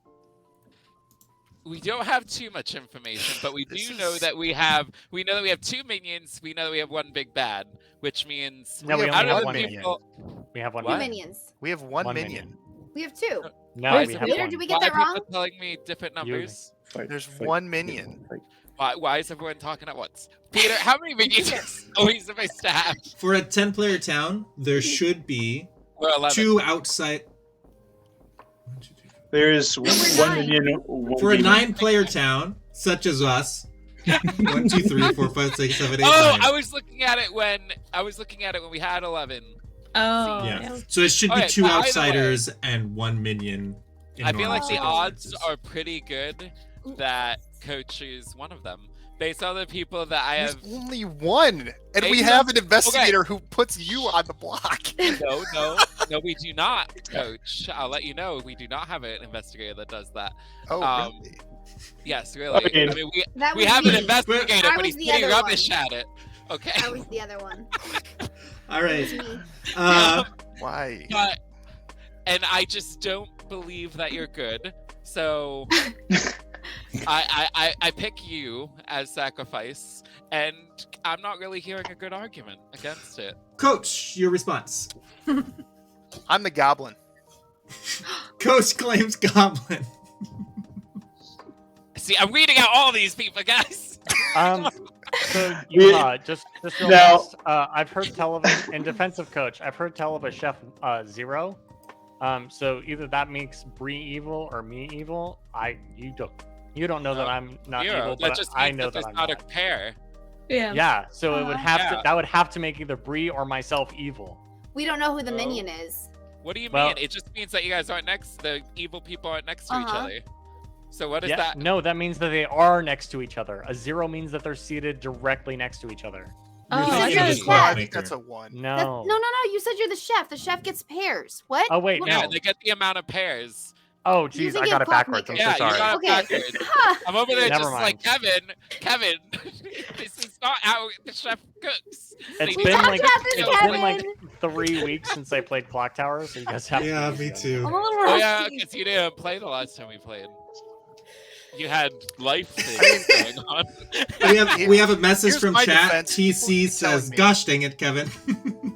Speaker 5: we don't have too much information, but we do know that we have 2 minions. We know that we have 1 big bad, which means
Speaker 6: No, we
Speaker 3: have
Speaker 6: only
Speaker 5: out
Speaker 6: have
Speaker 5: of
Speaker 6: one
Speaker 5: the
Speaker 6: minion.
Speaker 5: people,
Speaker 6: We have one.
Speaker 2: Two
Speaker 5: What?
Speaker 2: minions.
Speaker 3: We have one
Speaker 6: One
Speaker 3: minion.
Speaker 2: We have 2.
Speaker 6: No,
Speaker 5: Wait,
Speaker 6: we
Speaker 5: so
Speaker 6: have
Speaker 2: Peter,
Speaker 6: one.
Speaker 2: did we get
Speaker 5: why
Speaker 2: that
Speaker 5: are
Speaker 2: wrong?
Speaker 5: people telling me different numbers?
Speaker 9: Fight,
Speaker 3: There's
Speaker 9: fight,
Speaker 3: one
Speaker 9: fight,
Speaker 3: minion.
Speaker 9: fight.
Speaker 5: Why is everyone talking at once? Peter, how many minions are we supposed to have?
Speaker 1: For a 10-player town, there should be
Speaker 5: We're 11.
Speaker 1: 2 outside.
Speaker 7: There's
Speaker 2: we're
Speaker 7: one
Speaker 2: 9.
Speaker 7: minion. one
Speaker 1: For a
Speaker 7: demon.
Speaker 1: 9-player town, such as us. 1, 2, 3, 4, 5, 6, 7, 8,
Speaker 5: Oh,
Speaker 1: 9.
Speaker 5: I was looking at it when we had 11.
Speaker 4: Oh,
Speaker 1: Yeah.
Speaker 4: yeah.
Speaker 1: So it should be
Speaker 5: Okay,
Speaker 1: 2
Speaker 5: but either way-
Speaker 1: outsiders and 1 minion. in
Speaker 5: I feel like
Speaker 1: normal
Speaker 5: the odds
Speaker 1: circumstances.
Speaker 5: are pretty good that Coach is one of them. Based on the people that I
Speaker 3: There's
Speaker 5: have.
Speaker 3: only one, and we
Speaker 5: Hey,
Speaker 3: have an investigator who puts you on the block.
Speaker 5: No, we do not, Coach. I'll let you know. We do not have an investigator that does that.
Speaker 3: Oh,
Speaker 5: really? Yes, really.
Speaker 7: I
Speaker 5: I
Speaker 7: mean,
Speaker 5: mean,
Speaker 2: That
Speaker 5: we
Speaker 2: was
Speaker 5: have an
Speaker 2: me.
Speaker 5: investigator,
Speaker 2: I
Speaker 5: but
Speaker 2: was
Speaker 5: he's
Speaker 2: the
Speaker 5: putting
Speaker 2: other
Speaker 5: rubbish
Speaker 2: one.
Speaker 5: at it. Okay.
Speaker 2: I was the other one.
Speaker 1: All
Speaker 2: It
Speaker 1: right.
Speaker 2: was me.
Speaker 3: Why?
Speaker 5: But, and I just don't believe that you're good. So I pick you as sacrifice, and I'm not really hearing a good argument against it.
Speaker 1: Coach, your response.
Speaker 3: I'm the goblin.
Speaker 1: Coach claims goblin.
Speaker 5: See, I'm reading out all these people, guys.
Speaker 6: So
Speaker 7: We-
Speaker 6: just real
Speaker 7: Now-
Speaker 6: fast, I've heard tell of in defense of Coach. I've heard tell of a Chef Zero. So either that makes Bree evil or me evil. You don't know that I'm not
Speaker 5: Zero.
Speaker 6: evil,
Speaker 5: That
Speaker 6: but
Speaker 5: just
Speaker 6: I
Speaker 5: means
Speaker 6: know
Speaker 5: that
Speaker 6: that
Speaker 5: there's
Speaker 6: I'm
Speaker 5: not a
Speaker 6: bad.
Speaker 5: pair.
Speaker 4: Yeah.
Speaker 6: Yeah, so it would have
Speaker 5: Yeah.
Speaker 6: to. That would have to make either Bree or myself evil.
Speaker 2: We don't know who the
Speaker 5: Oh.
Speaker 2: minion is.
Speaker 5: What do you
Speaker 6: Well-
Speaker 5: mean? It just means that you guys aren't next. The evil people aren't next to each
Speaker 2: Uh-huh.
Speaker 5: other. So what is
Speaker 6: Yeah,
Speaker 5: that?
Speaker 6: no, that means that they are next to each other. A 0 means that they're seated directly next to each other.
Speaker 4: Oh,
Speaker 1: You're
Speaker 4: I
Speaker 1: thinking
Speaker 4: got
Speaker 1: of
Speaker 4: it.
Speaker 1: the
Speaker 3: I
Speaker 1: clock
Speaker 3: think
Speaker 1: maker.
Speaker 3: that's a 1.
Speaker 6: No.
Speaker 2: No. You said you're the chef. The chef gets pairs. What?
Speaker 6: Oh wait,
Speaker 2: What-
Speaker 5: Yeah,
Speaker 6: no.
Speaker 5: they get the amount of pairs.
Speaker 6: Oh
Speaker 2: You
Speaker 6: geez, I
Speaker 2: think
Speaker 6: got
Speaker 2: of
Speaker 6: it backwards. I'm
Speaker 2: clockmaker.
Speaker 6: so
Speaker 5: Yeah, you
Speaker 6: sorry.
Speaker 5: got it
Speaker 2: Okay.
Speaker 5: backwards.
Speaker 2: Huh.
Speaker 5: I'm over there
Speaker 6: Never
Speaker 5: just like Kevin. This is not how the chef cooks.
Speaker 6: It's
Speaker 2: We
Speaker 6: been
Speaker 2: talked
Speaker 6: like
Speaker 2: about this,
Speaker 6: it's been like
Speaker 2: Kevin.
Speaker 6: 3 weeks since I played Clocktower, so you guys have to.
Speaker 1: Yeah,
Speaker 6: get
Speaker 1: me
Speaker 6: used to
Speaker 1: too.
Speaker 2: I'm a little
Speaker 5: Oh
Speaker 2: rusty.
Speaker 5: yeah, because you didn't play the last time we played. You had life things going on.
Speaker 1: We have a message
Speaker 3: Here's
Speaker 1: from
Speaker 3: my
Speaker 1: chat.
Speaker 3: defense.
Speaker 1: TC
Speaker 3: People
Speaker 1: says,
Speaker 3: telling me-
Speaker 1: "Gosh dang it, Kevin."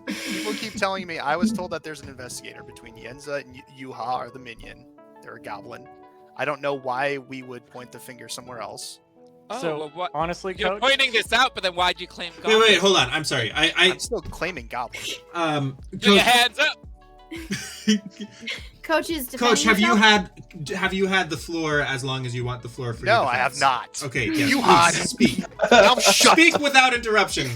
Speaker 3: People keep telling me I was told that there's an investigator between Yenza and Yuha are the minion. They're a goblin. I don't know why we would point the finger somewhere else.
Speaker 5: Oh,
Speaker 6: So
Speaker 5: well, what?
Speaker 6: honestly,
Speaker 5: You're
Speaker 6: Coach,
Speaker 5: pointing this out, but then why'd you claim God?
Speaker 1: Wait, hold on. I'm sorry.
Speaker 3: I'm still claiming goblin.
Speaker 5: Put your
Speaker 1: Coach,
Speaker 5: hands up.
Speaker 2: Coach is defending
Speaker 1: Coach, have you
Speaker 2: himself?
Speaker 1: had the floor as long as you want the floor for
Speaker 3: No,
Speaker 1: your
Speaker 3: I have
Speaker 1: defense?
Speaker 3: not.
Speaker 1: Okay, yes,
Speaker 3: You
Speaker 1: please
Speaker 3: had.
Speaker 1: speak.
Speaker 3: Now shut.
Speaker 1: Speak without interruption.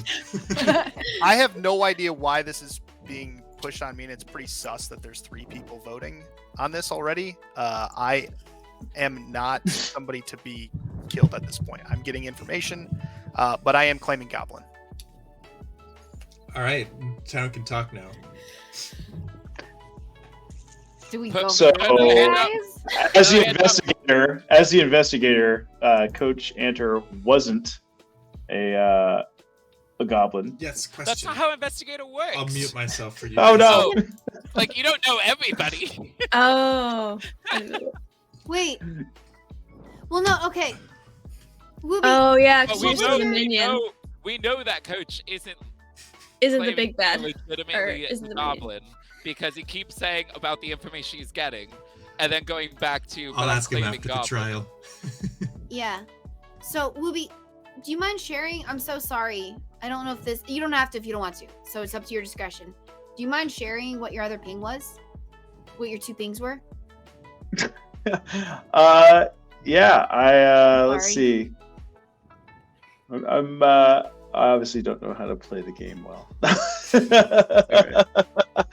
Speaker 3: I have no idea why this is being pushed on me, and it's pretty sus that there's 3 people voting on this already. I am not somebody to be killed at this point. I'm getting information, but I am claiming goblin.
Speaker 1: All right, Town can talk now.
Speaker 2: Do we
Speaker 5: Put-
Speaker 2: go
Speaker 7: So-
Speaker 2: for it, guys?
Speaker 7: As the investigator, Coach Anter wasn't a goblin.
Speaker 1: Yes, question.
Speaker 5: That's not how investigator works.
Speaker 1: I'll mute myself for you.
Speaker 7: Oh no!
Speaker 5: Like you don't know everybody.
Speaker 4: Oh.
Speaker 2: Wait. Well, no. Okay. Wooby,
Speaker 4: Oh yeah,
Speaker 5: But
Speaker 4: because
Speaker 5: we
Speaker 2: What
Speaker 4: she's
Speaker 2: was
Speaker 5: know,
Speaker 4: the
Speaker 2: your-
Speaker 4: minion.
Speaker 5: we know that Coach isn't
Speaker 4: Isn't the
Speaker 5: claiming
Speaker 4: big bad?
Speaker 5: legitimately
Speaker 4: or
Speaker 5: a
Speaker 4: isn't the minion.
Speaker 5: goblin because he keeps saying about the information he's getting, and then going back to.
Speaker 1: I'll
Speaker 5: but I'm
Speaker 1: ask him
Speaker 5: claiming
Speaker 1: after the
Speaker 5: goblin.
Speaker 1: trial.
Speaker 2: Yeah. So, Wooby, do you mind sharing? I'm so sorry. I don't know if this. You don't have to if you don't want to. So it's up to your discretion. Do you mind sharing what your other ping was? What your 2 pings were?
Speaker 7: Yeah. Let's
Speaker 2: Sorry.
Speaker 7: see. I obviously don't know how to play the game well.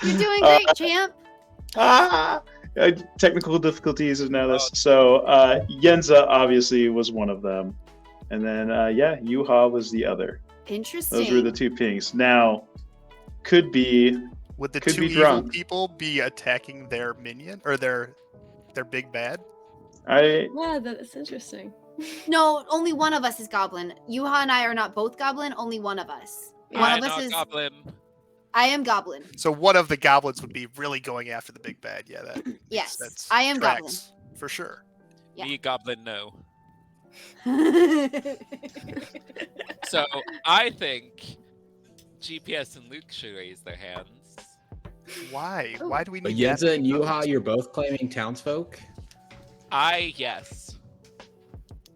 Speaker 2: You're doing great, champ.
Speaker 7: Technical difficulties is now this. So Yenza obviously was one of them, and then Yuha was the other.
Speaker 2: Interesting.
Speaker 7: Those were the 2 pings. Now, could be
Speaker 3: Would the
Speaker 7: Could
Speaker 3: 2
Speaker 7: be
Speaker 3: evil
Speaker 7: drunk.
Speaker 3: people be attacking their minion or their big bad?
Speaker 4: Yeah, that's interesting.
Speaker 2: No, only one of us is goblin. Yuha and I are not both goblin. Only one of us. One
Speaker 5: I'm
Speaker 2: of us
Speaker 5: not
Speaker 2: is.
Speaker 5: goblin.
Speaker 2: I am goblin.
Speaker 3: So one of the goblins would be really going after the big bad. Yeah, that
Speaker 2: Yes,
Speaker 3: that's
Speaker 2: I am goblin.
Speaker 3: tracks, for sure.
Speaker 2: Yeah.
Speaker 5: Me goblin no. So I think GPS and Luke should raise their hands.
Speaker 3: Why?
Speaker 2: Ooh.
Speaker 3: Why do we
Speaker 10: But
Speaker 3: need that
Speaker 10: Yenza and
Speaker 3: many
Speaker 10: Yuha,
Speaker 3: votes?
Speaker 10: you're both claiming townsfolk.
Speaker 5: Yes.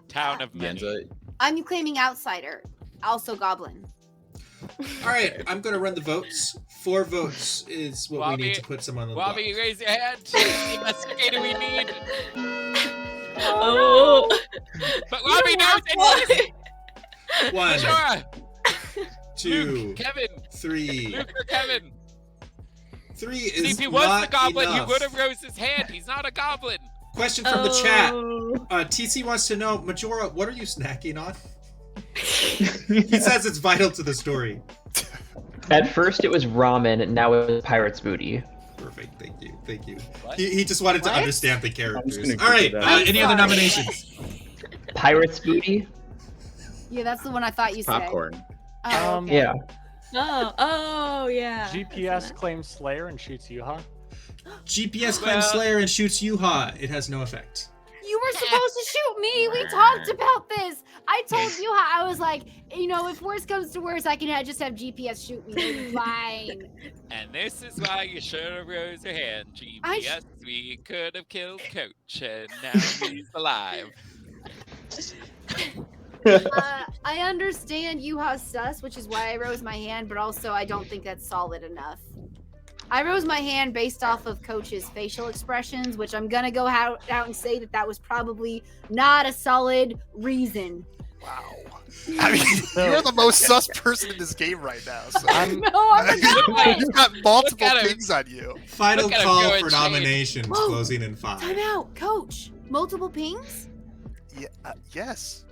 Speaker 5: Town of many.
Speaker 10: Yenza,
Speaker 2: I'm claiming outsider. Also goblin.
Speaker 1: All right, I'm going to run the votes. 4 votes is what we
Speaker 5: Wobby-
Speaker 1: need to put someone on the block.
Speaker 5: Wobby, raise your hand. The investigator we need.
Speaker 4: Oh.
Speaker 5: But Wobby knows it.
Speaker 1: 1,
Speaker 5: Sure.
Speaker 1: 2,
Speaker 5: Luke, Kevin,
Speaker 1: 3.
Speaker 5: Luke or Kevin.
Speaker 1: 3
Speaker 5: See,
Speaker 1: is
Speaker 5: if he was
Speaker 1: not
Speaker 5: the goblin,
Speaker 1: enough.
Speaker 5: he would have raised his hand. He's not a goblin.
Speaker 1: Question from the chat.
Speaker 4: Oh.
Speaker 1: TC wants to know, Majora, what are you snacking on? He says it's vital to the story.
Speaker 8: At first it was ramen, and now it's pirate's booty.
Speaker 1: Perfect. Thank you.
Speaker 5: What?
Speaker 1: He just wanted to
Speaker 2: What?
Speaker 1: understand the
Speaker 7: I'm
Speaker 1: characters.
Speaker 7: just gonna
Speaker 1: All right.
Speaker 7: Google that.
Speaker 1: Any other
Speaker 2: I'm sorry.
Speaker 1: nominations?
Speaker 8: Pirate's booty?
Speaker 2: Yeah, that's the one I thought you said.
Speaker 10: popcorn.
Speaker 2: Oh, okay.
Speaker 8: Yeah.
Speaker 4: Oh yeah.
Speaker 6: GPS claims Slayer and shoots Yuha.
Speaker 1: GPS claims Slayer and shoots Yuha. It has no effect.
Speaker 2: You were supposed to shoot me. We talked about this. I told you how I was like, if worst comes to worst, I can just have GPS shoot me. It'll be fine.
Speaker 5: And this is why you should have raised your hand. GPS, we could have killed Coach, and now he's alive.
Speaker 2: I understand Yuha's sus, which is why I rose my hand, but also I don't think that's solid enough. I rose my hand based off of Coach's facial expressions, which I'm gonna go out and say that was probably not a solid reason.
Speaker 3: Wow. I mean, you're the most sus person in this game right now. So.
Speaker 2: No, I'm not.
Speaker 3: You've got multiple
Speaker 5: Look at him.
Speaker 3: things on you.
Speaker 1: Final
Speaker 5: Look at him
Speaker 1: call
Speaker 5: go
Speaker 1: for
Speaker 5: and
Speaker 1: nominations,
Speaker 2: Whoa.
Speaker 1: closing in 5.
Speaker 2: Time out, Coach. Multiple pings?
Speaker 3: Yeah, yes.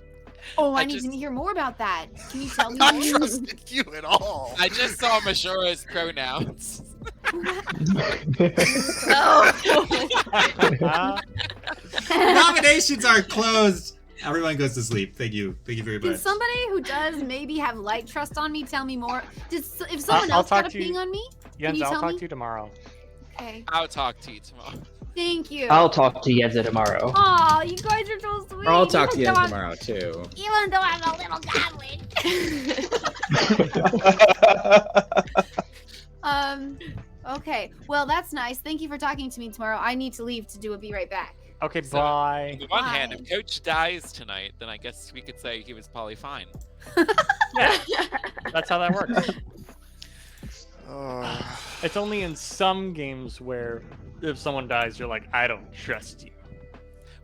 Speaker 2: Oh, I,
Speaker 5: I
Speaker 2: need
Speaker 5: just-
Speaker 2: to hear more about that. Can you tell me
Speaker 3: Not
Speaker 2: more?
Speaker 3: trusting you at all.
Speaker 5: I just saw Majora's pronouns.
Speaker 4: No.
Speaker 1: Nominations are closed. Everyone goes to sleep. Thank you. Thank you very
Speaker 2: Can
Speaker 1: much.
Speaker 2: somebody who does maybe have light trust on me tell me more? If someone
Speaker 6: I'll
Speaker 2: else got
Speaker 6: talk
Speaker 2: a
Speaker 6: to you-
Speaker 2: ping on me?
Speaker 6: Jens,
Speaker 2: you
Speaker 6: I'll
Speaker 2: tell
Speaker 6: talk
Speaker 2: me?
Speaker 6: to you tomorrow.
Speaker 2: Okay.
Speaker 5: I'll talk to you tomorrow.
Speaker 2: Thank you.
Speaker 8: I'll talk to Yenza tomorrow.
Speaker 2: Aw, you guys are so sweet.
Speaker 10: Or I'll talk to you
Speaker 2: Even though I'm-
Speaker 10: tomorrow too.
Speaker 2: Even though I'm a little goblin. Okay. Well, that's nice. Thank you for talking to me tomorrow. I need to leave to do a be right back.
Speaker 6: Okay,
Speaker 5: So, On
Speaker 6: bye.
Speaker 5: the one hand,
Speaker 2: Bye.
Speaker 5: if Coach dies tonight, then I guess we could say he was probably fine.
Speaker 6: Yeah, that's how that works.
Speaker 3: Oh.
Speaker 6: It's only in some games where if someone dies, you're like, I don't trust you.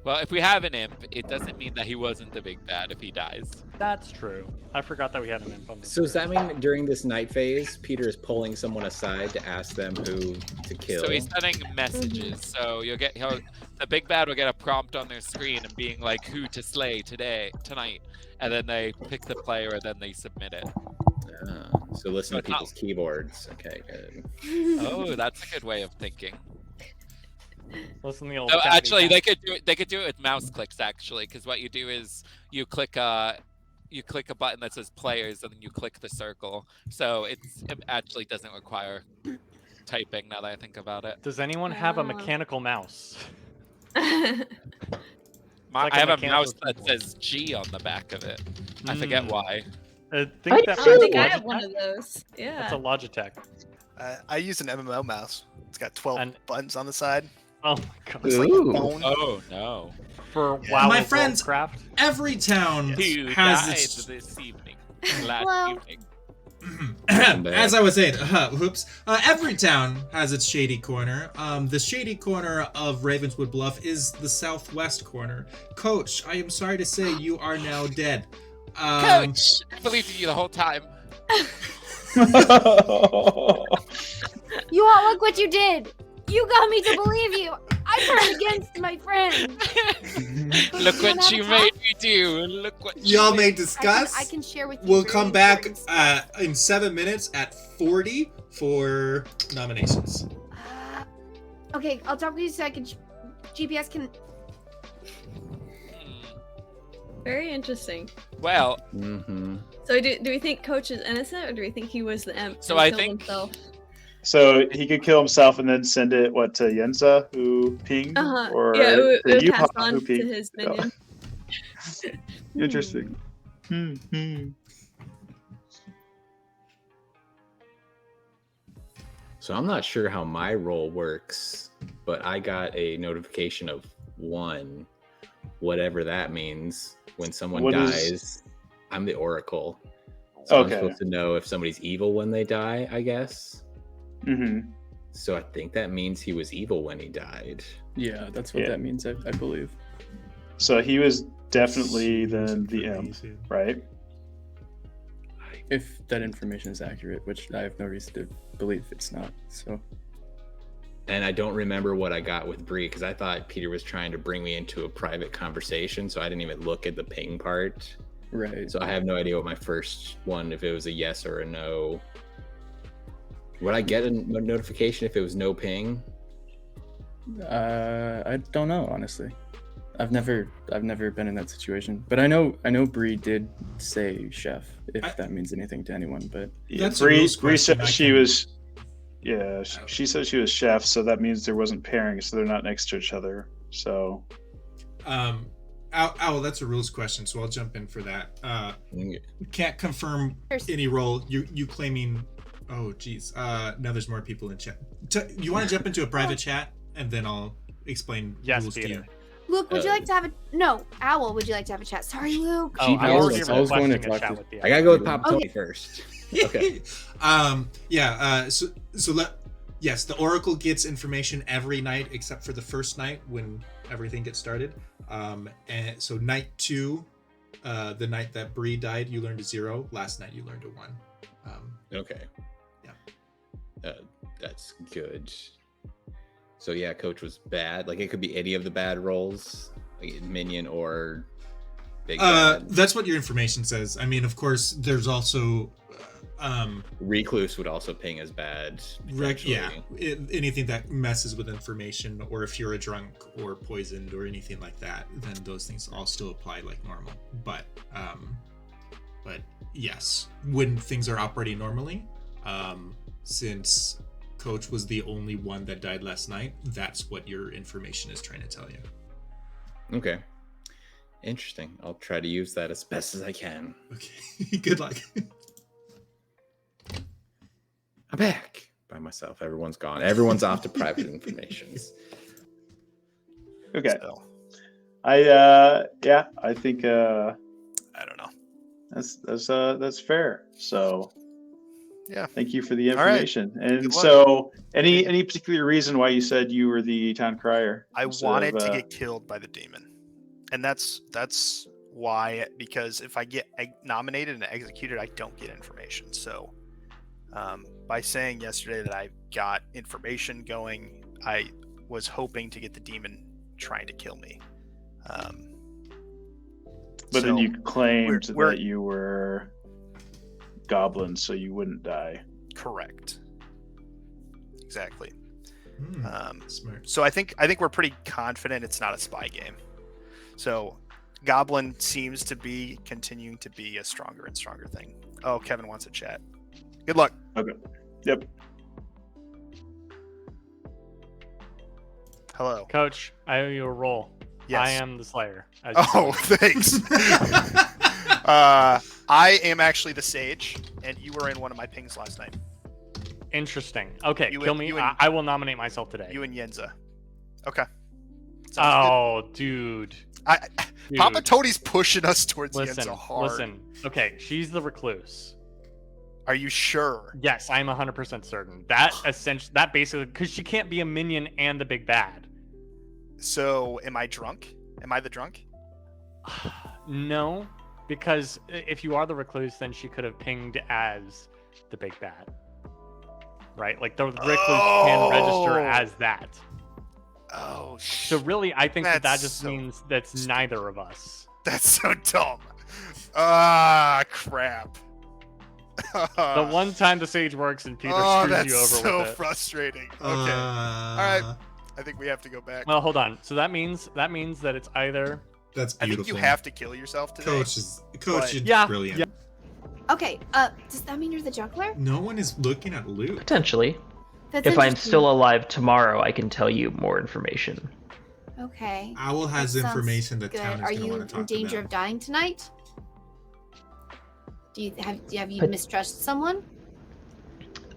Speaker 5: Well, if we have an imp, it doesn't mean that he wasn't the big bad if he dies.
Speaker 6: That's true. I forgot that we had an imp on the
Speaker 10: So does that mean during this night phase, Peter is pulling someone aside to ask them who to kill?
Speaker 5: So he's sending messages. So the big bad will get a prompt on their screen and being like, "Who to slay tonight," and then they pick the player and then they submit it.
Speaker 10: So listen to
Speaker 5: it's not-
Speaker 10: people's keyboards. Okay, good.
Speaker 5: Oh, that's a good way of thinking.
Speaker 6: Listen to the old.
Speaker 5: No,
Speaker 6: chatty
Speaker 5: actually,
Speaker 6: cat.
Speaker 5: they could do it. They could do it with mouse clicks, actually, because what you do is you click a button that says players, and then you click the circle. So it actually doesn't require typing. Now that I think about it,
Speaker 6: Does anyone have a
Speaker 4: Oh.
Speaker 6: mechanical mouse?
Speaker 5: I
Speaker 6: like a
Speaker 5: have a
Speaker 6: mechanical
Speaker 5: mouse that
Speaker 6: keyboard.
Speaker 5: says G on the back of it. I forget why.
Speaker 6: I think that
Speaker 4: I
Speaker 6: means
Speaker 4: think I have
Speaker 6: Logitech.
Speaker 4: one of those. Yeah.
Speaker 6: That's a Logitech.
Speaker 3: I use an MMO mouse. It's got 12
Speaker 6: And-
Speaker 3: buttons on the side.
Speaker 6: Oh my god.
Speaker 3: It's like a
Speaker 8: Ooh.
Speaker 3: phone.
Speaker 5: Oh no!
Speaker 6: For
Speaker 3: Yeah.
Speaker 6: WoW
Speaker 1: My
Speaker 6: of
Speaker 1: friends-
Speaker 6: Warcraft.
Speaker 1: Every town
Speaker 5: Who
Speaker 1: has
Speaker 5: died
Speaker 1: its.
Speaker 5: this evening? Last
Speaker 2: Well-
Speaker 5: evening.
Speaker 1: As I was saying, every town has its shady corner. The shady corner of Ravenswood Bluff is the southwest corner. Coach, I am sorry to say you are now dead.
Speaker 5: Coach, I believed in you the whole time.
Speaker 2: You all look what you did. You got me to believe you. I turned against my friend.
Speaker 5: Look
Speaker 2: You wanna
Speaker 5: what
Speaker 2: have
Speaker 5: you
Speaker 2: a
Speaker 5: made
Speaker 2: talk?
Speaker 5: me do. Look what you
Speaker 1: Y'all
Speaker 5: made.
Speaker 1: may discuss.
Speaker 2: I can share with you.
Speaker 1: We'll
Speaker 2: very
Speaker 1: come back
Speaker 2: important stuff.
Speaker 1: in 7 minutes at 40 for nominations.
Speaker 2: Okay, I'll talk with you so I can. GPS can.
Speaker 4: Very interesting.
Speaker 5: Well,
Speaker 10: Mm-hmm.
Speaker 4: So do we think Coach is innocent, or do we think he was the imp?
Speaker 5: So
Speaker 4: who
Speaker 5: I
Speaker 4: killed
Speaker 5: think-
Speaker 4: himself?
Speaker 7: So he could kill himself and then send it to Yenza who pinged, or
Speaker 4: Yeah, it
Speaker 7: to
Speaker 4: would
Speaker 7: you
Speaker 4: pass
Speaker 7: who
Speaker 4: on to
Speaker 7: pinged?
Speaker 4: his
Speaker 7: Yeah.
Speaker 4: minion.
Speaker 7: Interesting. Hmm.
Speaker 10: So I'm not sure how my role works, but I got a notification of 1, whatever that means. When someone
Speaker 7: What is-
Speaker 10: dies, I'm the Oracle. So I'm
Speaker 7: Okay.
Speaker 10: supposed to know if somebody's evil when they die, I guess.
Speaker 7: Mm-hmm.
Speaker 10: So I think that means he was evil when he died.
Speaker 9: Yeah, that's what
Speaker 7: Yeah.
Speaker 9: that means, I believe.
Speaker 7: So he was definitely then the imp, right?
Speaker 9: If that information is accurate, which I have no reason to believe it's not. So
Speaker 10: And I don't remember what I got with Bree because I thought Peter was trying to bring me into a private conversation, so I didn't even look at the ping part.
Speaker 9: right.
Speaker 10: So I have no idea what my first one, if it was a yes or a no. Would I get a notification if it was no ping?
Speaker 9: I don't know, honestly. I've never been in that situation, but I know Bree did say chef, if that means anything to anyone. But
Speaker 7: Yeah,
Speaker 1: That's a
Speaker 7: Bree
Speaker 1: rules question.
Speaker 7: said
Speaker 1: I
Speaker 7: she
Speaker 1: can-
Speaker 7: was. Yeah, she said she was chef, so that means there wasn't pairing, so they're not next to each other. So
Speaker 1: Owl, that's a rules question, so I'll jump in for that. Can't confirm any role. You claiming? Oh, geez. Now there's more people in chat. You want to jump into a private chat, and then I'll explain
Speaker 6: Yes,
Speaker 1: rules to you.
Speaker 6: Peter.
Speaker 2: Luke, would you like to have a no? Owl, would you like to have a chat? Sorry, Luke.
Speaker 6: Oh, I
Speaker 9: I was-
Speaker 6: was
Speaker 9: I was going to
Speaker 6: requesting a
Speaker 9: talk
Speaker 6: chat
Speaker 9: to-
Speaker 6: with you.
Speaker 10: I gotta go with Pop
Speaker 2: Okay.
Speaker 10: Tony first. Okay.
Speaker 1: Yes, the Oracle gets information every night except for the first night when everything gets started. And so night 2 The night that Bree died, you learned a 0. Last night, you learned a 1.
Speaker 10: Okay.
Speaker 1: Yeah.
Speaker 10: That's good. So yeah, Coach was bad. Like it could be any of the bad roles, like minion or big bad.
Speaker 1: That's what your information says. I mean, of course, there's also
Speaker 10: Recluse would also ping as bad.
Speaker 1: Anything that messes with information, or if you're a drunk or poisoned or anything like that, then those things all still apply like normal. But yes, when things are operating normally, since Coach was the only one that died last night, that's what your information is trying to tell you.
Speaker 10: Okay. Interesting. I'll try to use that as best as I can.
Speaker 1: Okay. Good luck.
Speaker 10: I'm back by myself. Everyone's gone. Everyone's off to private informations.
Speaker 7: Okay.
Speaker 3: So,
Speaker 7: I think
Speaker 3: I don't know.
Speaker 7: that's fair. So
Speaker 3: Yeah.
Speaker 7: thank you for the
Speaker 3: All right.
Speaker 7: information. And
Speaker 3: Good luck.
Speaker 7: so any particular reason why you said you were the town crier?
Speaker 3: I
Speaker 7: instead
Speaker 3: wanted
Speaker 7: of,
Speaker 3: to get killed by the demon, and that's why. Because if I get nominated and executed, I don't get information. So, by saying yesterday that I got information going, I was hoping to get the demon trying to kill me.
Speaker 7: But then
Speaker 3: so
Speaker 7: you claimed
Speaker 3: we're-
Speaker 7: that you were goblin, so you wouldn't die.
Speaker 3: Correct. Exactly.
Speaker 1: Smart.
Speaker 3: So I think we're pretty confident it's not a spy game. So Goblin seems to be continuing to be a stronger and stronger thing. Oh, Kevin wants to chat. Good luck.
Speaker 7: Okay. Yep.
Speaker 3: Hello.
Speaker 6: Coach, I owe you a roll.
Speaker 3: Yes.
Speaker 6: I am the Slayer. as you
Speaker 3: Oh,
Speaker 6: said.
Speaker 3: thanks. I am actually the Sage, and you were in one of my pings last night.
Speaker 6: Interesting. Okay,
Speaker 3: You
Speaker 6: kill
Speaker 3: and-
Speaker 6: me.
Speaker 3: you and-
Speaker 6: I will nominate myself today.
Speaker 3: You and Yenza. Okay. Sounds
Speaker 6: Oh, dude.
Speaker 3: good.
Speaker 6: Dude.
Speaker 3: Papa Tony's pushing us towards
Speaker 6: Listen,
Speaker 3: Yenza hard.
Speaker 6: listen. Okay, she's the recluse.
Speaker 3: Are you sure?
Speaker 6: Yes, I'm 100% certain. That basically, because she can't be a minion and the big bad.
Speaker 3: So, am I drunk? Am I the drunk?
Speaker 6: No, because if you are the recluse, then she could have pinged as the big bad. Right? Like the recluse can register as that.
Speaker 3: Oh,
Speaker 6: So really, I think that
Speaker 3: That's
Speaker 6: just
Speaker 3: so
Speaker 6: means that's neither of us.
Speaker 3: That's so dumb. Ah, crap.
Speaker 6: The one time the Sage works and Peter
Speaker 3: Oh,
Speaker 6: screws
Speaker 3: that's
Speaker 6: you over
Speaker 3: so
Speaker 6: with it.
Speaker 3: frustrating. Okay.
Speaker 1: All
Speaker 3: right. I think we have to go back.
Speaker 6: Well, hold on. So that means that it's either.
Speaker 1: That's
Speaker 3: I
Speaker 1: beautiful.
Speaker 3: think you have to kill yourself today.
Speaker 1: Coach,
Speaker 3: But-
Speaker 1: you're
Speaker 6: Yeah,
Speaker 1: brilliant.
Speaker 6: yeah.
Speaker 2: Okay, does that mean you're the juggler?
Speaker 1: No one is looking at loot.
Speaker 8: Potentially.
Speaker 2: That's
Speaker 8: If I'm
Speaker 2: interesting.
Speaker 8: still alive tomorrow, I can tell you more information.
Speaker 2: Okay.
Speaker 1: Owl has
Speaker 2: That sounds
Speaker 1: information the
Speaker 2: good.
Speaker 1: town is
Speaker 2: Are
Speaker 1: going to
Speaker 2: you
Speaker 1: want to
Speaker 2: in
Speaker 1: talk
Speaker 2: danger
Speaker 1: about.
Speaker 2: of dying tonight? Do you have you
Speaker 8: But-
Speaker 2: mistrusted someone?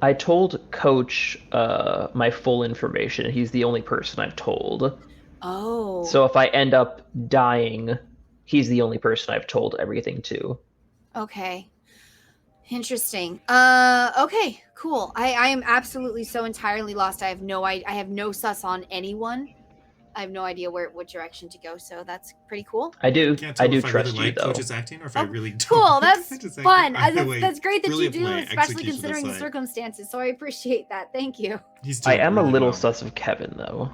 Speaker 8: I told Coach my full information. He's the only person I've told.
Speaker 2: Oh.
Speaker 8: So if I end up dying, he's the only person I've told everything to.
Speaker 2: Okay. Interesting. Okay, cool. I am absolutely so entirely lost. I have no sus on anyone. I have no idea what direction to go, so that's pretty cool.
Speaker 8: I do
Speaker 1: Can't tell if I
Speaker 8: trust
Speaker 1: really
Speaker 8: you
Speaker 1: like
Speaker 8: though.
Speaker 1: Coach's acting or if I really don't.
Speaker 2: Cool,
Speaker 1: like
Speaker 2: that's
Speaker 1: Coach's
Speaker 2: fun.
Speaker 1: acting.
Speaker 2: That's great that
Speaker 1: really
Speaker 2: you do,
Speaker 1: play
Speaker 2: especially
Speaker 1: execution
Speaker 2: considering the
Speaker 1: aside.
Speaker 2: circumstances. So I appreciate that. Thank you.
Speaker 1: He's
Speaker 8: I
Speaker 1: doing
Speaker 8: am a
Speaker 1: really
Speaker 8: little
Speaker 1: well.
Speaker 8: sus of Kevin though.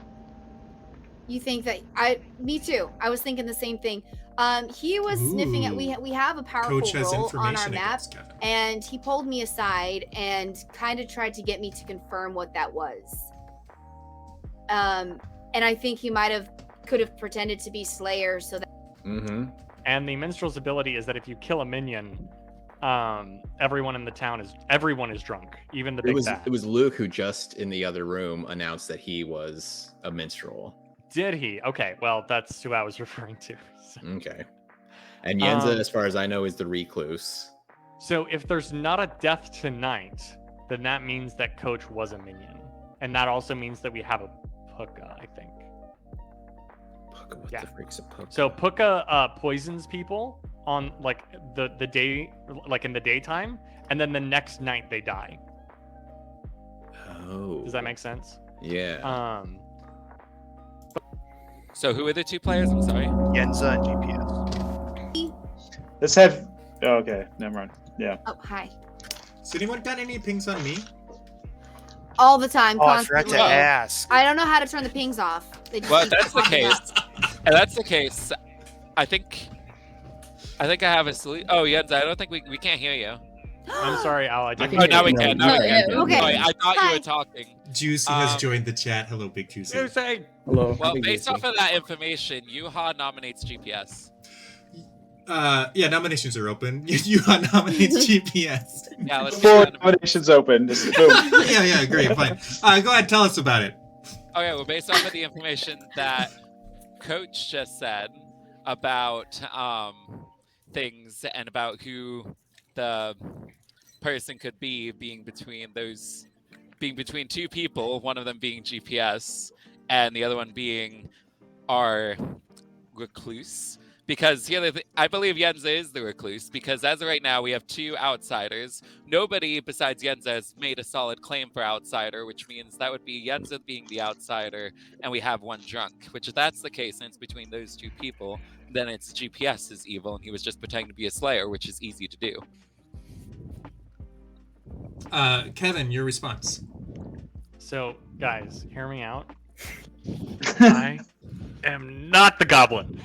Speaker 2: You think that me too. I was thinking the same thing. He was sniffing at. We have a powerful
Speaker 1: Coach has
Speaker 2: role on
Speaker 1: information
Speaker 2: our map,
Speaker 1: against Kevin.
Speaker 2: and he pulled me aside and kind of tried to get me to confirm what that was. And I think he could have pretended to be Slayer so that.
Speaker 10: Mm-hmm.
Speaker 6: And the minstrel's ability is that if you kill a minion, everyone in the town is drunk, even the big bad.
Speaker 10: It was Luke who just in the other room announced that he was a minstrel.
Speaker 6: Did he? Okay, well that's who I was referring to.
Speaker 10: Okay. And Yenza, as far as I know, is the recluse.
Speaker 6: So if there's not a death tonight, then that means that Coach was a minion, and that also means that we have a Puka, I think.
Speaker 10: Puka, what
Speaker 6: Yeah.
Speaker 10: the freak's a Puka?
Speaker 6: So Puka poisons people on like the day, like in the daytime, and then the next night they die.
Speaker 10: Oh.
Speaker 6: Does that make sense?
Speaker 10: Yeah.
Speaker 5: So who are the two players? I'm sorry.
Speaker 3: Yenza and GPS.
Speaker 7: Let's have. Oh, okay, never mind. Yeah.
Speaker 2: Oh, hi.
Speaker 1: So anyone got any pings on me?
Speaker 2: All the time,
Speaker 3: Oh, I forgot
Speaker 2: constantly.
Speaker 3: to ask.
Speaker 2: I don't know how to turn the pings off. They just
Speaker 5: Well,
Speaker 2: keep
Speaker 5: that's the
Speaker 2: popping
Speaker 5: case.
Speaker 2: up.
Speaker 5: And that's the case. I think I have a solution. Oh, Jens, I don't think we can't hear you.
Speaker 6: I'm sorry, Al. I didn't.
Speaker 10: can
Speaker 5: Oh,
Speaker 10: hear
Speaker 5: now we
Speaker 10: you.
Speaker 5: can. Now we can.
Speaker 2: Okay.
Speaker 5: Sorry, I thought you
Speaker 2: Hi.
Speaker 5: were talking.
Speaker 1: Juicy has joined the chat. Hello, Big Juicy.
Speaker 6: Juicy.
Speaker 9: Hello.
Speaker 5: Well,
Speaker 9: Big
Speaker 5: based
Speaker 9: Juicy.
Speaker 5: off of that information, Yuha nominates GPS.
Speaker 1: Yeah, nominations are open. You nominates GPS.
Speaker 5: Yeah, let's
Speaker 7: 4
Speaker 5: get that.
Speaker 7: nominations open. Just boom.
Speaker 1: yeah, great, fine. Go ahead, tell us about it.
Speaker 5: Okay, well, based off of the information that Coach just said about things and about who the person could be being between two people, one of them being GPS and the other one being our recluse. Because I believe Yenza is the recluse, because as of right now, we have 2 outsiders. Nobody besides Yenza has made a solid claim for outsider, which means that would be Yenza being the outsider, and we have 1 drunk. Which, if that's the case, and it's between those 2 people, then it's GPS is evil, and he was just pretending to be a slayer, which is easy to do.
Speaker 1: Kevin, your response.
Speaker 6: So, guys, hear me out. I am not the goblin.